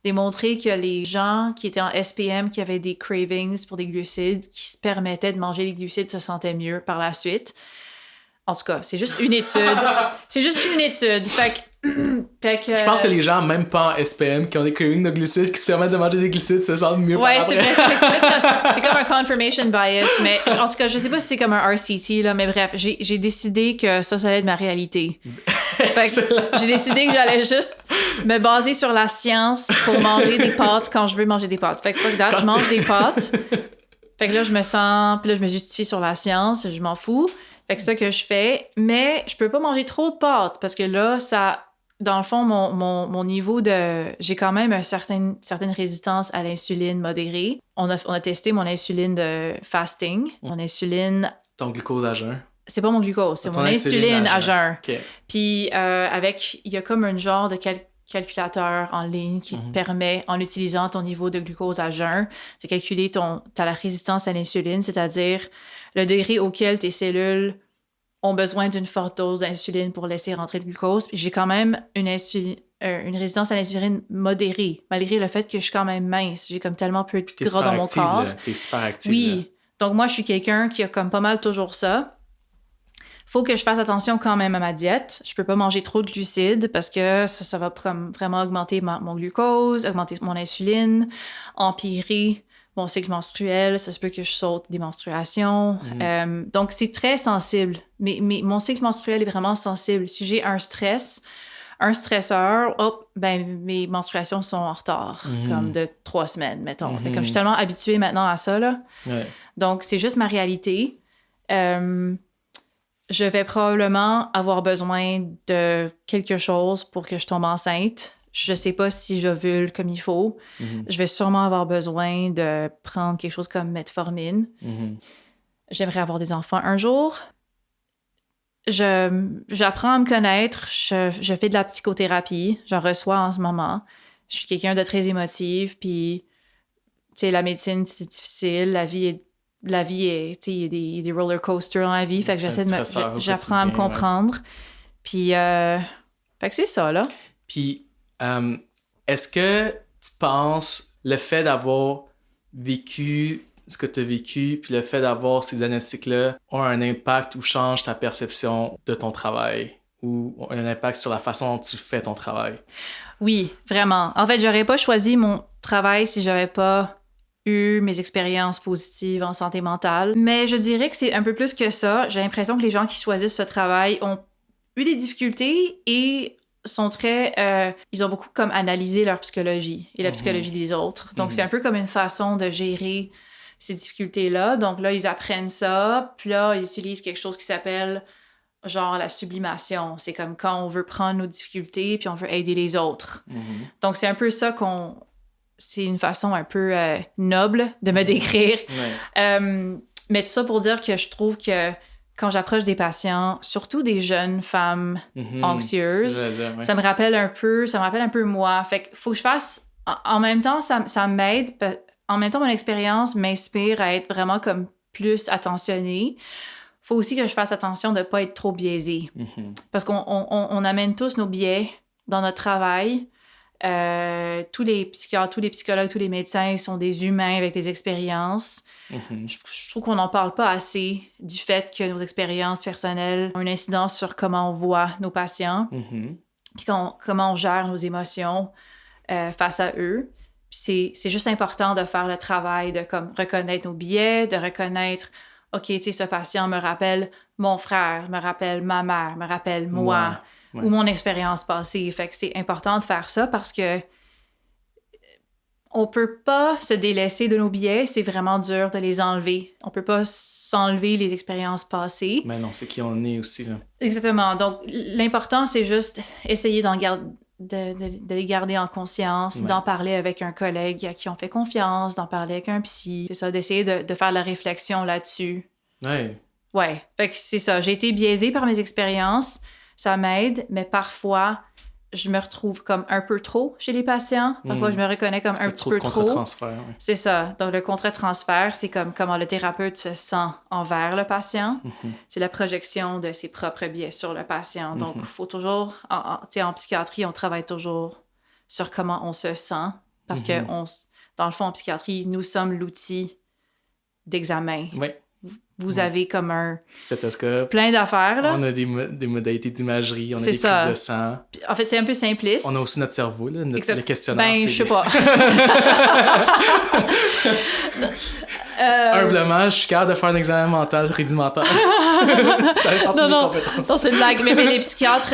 démontré que les gens qui étaient en SPM, qui avaient des cravings pour des glucides, qui se permettaient de manger des glucides, se sentaient mieux par la suite. En tout cas, c'est juste une étude. Fait que, je pense que les gens, même pas en SPM, qui ont des cravings de glucides, qui se permettent de manger des glucides, se sentent mieux par après. Ouais, c'est comme un confirmation bias. Mais en tout cas, je sais pas si c'est comme un RCT, là, mais bref, j'ai décidé que ça allait être ma réalité. Fait que j'ai décidé que j'allais juste me baser sur la science pour manger des pâtes quand je veux manger des pâtes. Fait que fuck that, je mange des pâtes. Fait que là, je me sens... Puis là, je me justifie sur la science, je m'en fous. Fait que c'est ça que je fais. Mais je peux pas manger trop de pâtes parce que là, ça... Dans le fond, mon niveau de... J'ai quand même une certaine résistance à l'insuline modérée. On a testé mon insuline de fasting. Mon insuline... Ton glucose à jeun. C'est pas mon glucose, c'est mon insuline à jeun. Okay. Puis il y a comme un genre de calculateur en ligne qui te permet, en utilisant ton niveau de glucose à jeun, de calculer t'as la résistance à l'insuline, c'est-à-dire le degré auquel tes cellules ont besoin d'une forte dose d'insuline pour laisser rentrer le glucose. Puis j'ai quand même une résistance à l'insuline modérée, malgré le fait que je suis quand même mince. J'ai comme tellement peu de gras dans mon corps. T'es super active. Oui. Là. Donc moi, je suis quelqu'un qui a comme pas mal toujours ça. Faut que je fasse attention quand même à ma diète. Je peux pas manger trop de glucides parce que ça va vraiment augmenter mon glucose, augmenter mon insuline, empirer mon cycle menstruel. Ça se peut que je saute des menstruations. Donc, c'est très sensible. Mais mon cycle menstruel est vraiment sensible. Si j'ai un stresseur, mes menstruations sont en retard, comme de 3 semaines, mettons. Comme je suis tellement habituée maintenant à ça, là. Ouais. Donc, c'est juste ma réalité. Je vais probablement avoir besoin de quelque chose pour que je tombe enceinte. je sais pas si j'ovule comme il faut. Je vais sûrement avoir besoin de prendre quelque chose comme metformine. J'aimerais avoir des enfants un jour. J'apprends à me connaître. Je fais de la psychothérapie. J'en reçois en ce moment. Je suis quelqu'un de très émotif, puis, tu sais, la médecine, c'est difficile. La vie est, tu sais, il y a des roller coasters dans la vie. Fait que j'apprends à me comprendre. Puis, fait que c'est ça, là. Puis, est-ce que tu penses le fait d'avoir vécu ce que tu as vécu, puis le fait d'avoir ces diagnostics-là ont un impact ou change ta perception de ton travail ou ont un impact sur la façon dont tu fais ton travail? Oui, vraiment. En fait, j'aurais pas choisi mon travail si j'avais pas eu mes expériences positives en santé mentale. Mais je dirais que c'est un peu plus que ça. J'ai l'impression que les gens qui choisissent ce travail ont eu des difficultés et sont très... ils ont beaucoup comme analysé leur psychologie et la psychologie des autres. Donc, c'est un peu comme une façon de gérer ces difficultés-là. Donc là, ils apprennent ça, puis là, ils utilisent quelque chose qui s'appelle genre la sublimation. C'est comme quand on veut prendre nos difficultés puis on veut aider les autres. Donc, c'est un peu ça c'est une façon un peu noble de me décrire. Mais tout ça pour dire que je trouve que quand j'approche des patients, surtout des jeunes femmes anxieuses, ça me rappelle un peu moi. Fait qu'il faut que je fasse... En même temps, ça m'aide... En même temps, mon expérience m'inspire à être vraiment comme plus attentionnée. Faut aussi que je fasse attention de ne pas être trop biaisée. Parce qu'on amène tous nos biais dans notre travail. Tous les psychiatres, tous les psychologues, tous les médecins sont des humains avec des expériences. Je trouve qu'on n'en parle pas assez du fait que nos expériences personnelles ont une incidence sur comment on voit nos patients, puis comment on gère nos émotions face à eux. Puis c'est juste important de faire le travail de comme reconnaître nos biais, de reconnaître, OK, tu sais, ce patient me rappelle mon frère, me rappelle ma mère, me rappelle moi, ou mon expérience passée. Fait que c'est important de faire ça parce que on peut pas se délaisser de nos biais, c'est vraiment dur de les enlever. On peut pas s'enlever les expériences passées. Mais non, c'est qui on est aussi, là. Exactement. Donc, l'important, c'est juste essayer de les garder en conscience, d'en parler avec un collègue à qui on fait confiance, d'en parler avec un psy. C'est ça, d'essayer de faire la réflexion là-dessus. Ouais. Fait que c'est ça. J'ai été biaisée par mes expériences. Ça m'aide, mais parfois, je me retrouve comme un peu trop chez les patients. Parfois, je me reconnais comme un petit peu trop. Contre-transfert, oui. C'est ça. Donc, le contre-transfert, c'est comme comment le thérapeute se sent envers le patient. C'est la projection de ses propres biais sur le patient. Donc, il faut toujours... en psychiatrie, on travaille toujours sur comment on se sent. Parce que, dans le fond, en psychiatrie, nous sommes l'outil d'examen. Oui. Vous avez comme un... stéthoscope. Plein d'affaires, là. On a des modalités d'imagerie, on a des prises de sang. Puis, en fait, c'est un peu simpliste. On a aussi notre cerveau, là, le questionnaire. Je sais pas. Humblement, je suis capable de faire un examen mental rudimentaire. Ça fait partie de mes compétences. Non, c'est une blague. Mais les psychiatres,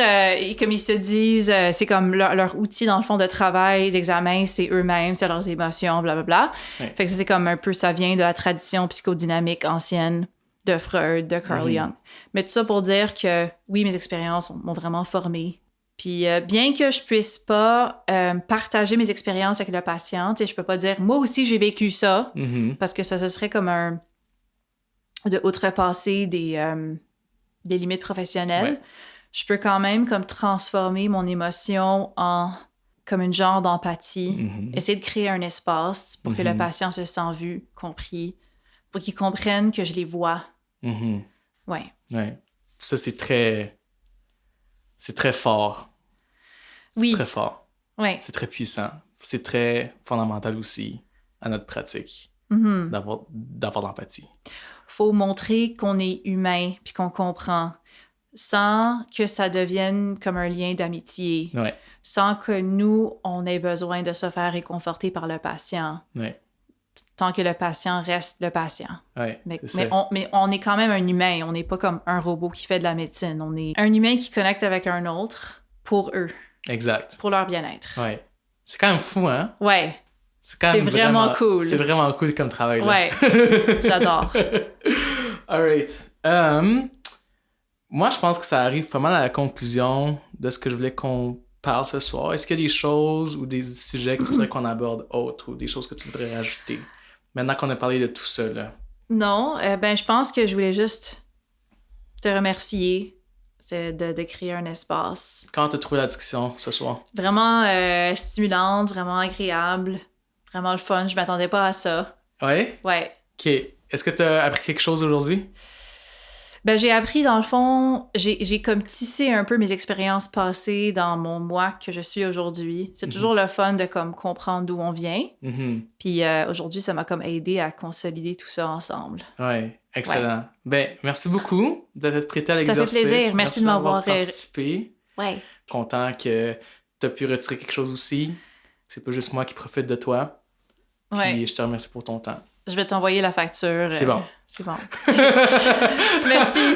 comme ils se disent, c'est comme leur outil, dans le fond, de travail, d'examen, c'est eux-mêmes, c'est leurs émotions, blablabla. Fait que ça, c'est comme un peu, ça vient de la tradition psychodynamique ancienne de Freud, de Carl Jung. Mais tout ça pour dire que, oui, mes expériences m'ont vraiment formée. Puis bien que je puisse pas partager mes expériences avec le patient, tu sais, je peux pas dire « moi aussi, j'ai vécu ça parce que ça, ce serait comme de outrepasser des limites professionnelles. Je peux quand même comme transformer mon émotion en comme une genre d'empathie, essayer de créer un espace pour que le patient se sente vu, compris, pour qu'il comprenne que je les vois. Ouais. Ça, c'est très fort. Oui. C'est très fort. Ouais. C'est très puissant. C'est très fondamental aussi à notre pratique d'avoir de l'empathie. Faut montrer qu'on est humain puis qu'on comprend sans que ça devienne comme un lien d'amitié. Sans que nous, on ait besoin de se faire réconforter par le patient. Tant que le patient reste le patient. Mais on est quand même un humain. On n'est pas comme un robot qui fait de la médecine. On est un humain qui connecte avec un autre pour eux. Exact. Pour leur bien-être. C'est quand même fou, hein? C'est vraiment cool. C'est vraiment cool comme travail, là. J'adore. All right. Moi, je pense que ça arrive pas mal à la conclusion de ce que je voulais qu'on parles ce soir? Est-ce qu'il y a des choses ou des sujets que tu voudrais qu'on aborde autres ou des choses que tu voudrais rajouter? Maintenant qu'on a parlé de tout ça, là. Non, je pense que je voulais juste te remercier de créer un espace. Comment t'as trouvé la discussion ce soir? Vraiment stimulante, vraiment agréable, vraiment le fun. Je m'attendais pas à ça. Ouais? Ouais. OK. Est-ce que t'as appris quelque chose aujourd'hui? J'ai appris, dans le fond, j'ai comme tissé un peu mes expériences passées dans mon moi que je suis aujourd'hui. C'est toujours le fun de comme comprendre d'où on vient. Puis aujourd'hui, ça m'a comme aidé à consolider tout ça ensemble. Ouais, excellent. Merci beaucoup de t'être prêté à l'exercice. Ça fait plaisir. Merci de m'avoir participé. Ouais. Content que t'as pu retirer quelque chose aussi. C'est pas juste moi qui profite de toi. Puis je te remercie pour ton temps. Je vais t'envoyer la facture. C'est bon. C'est bon. Merci.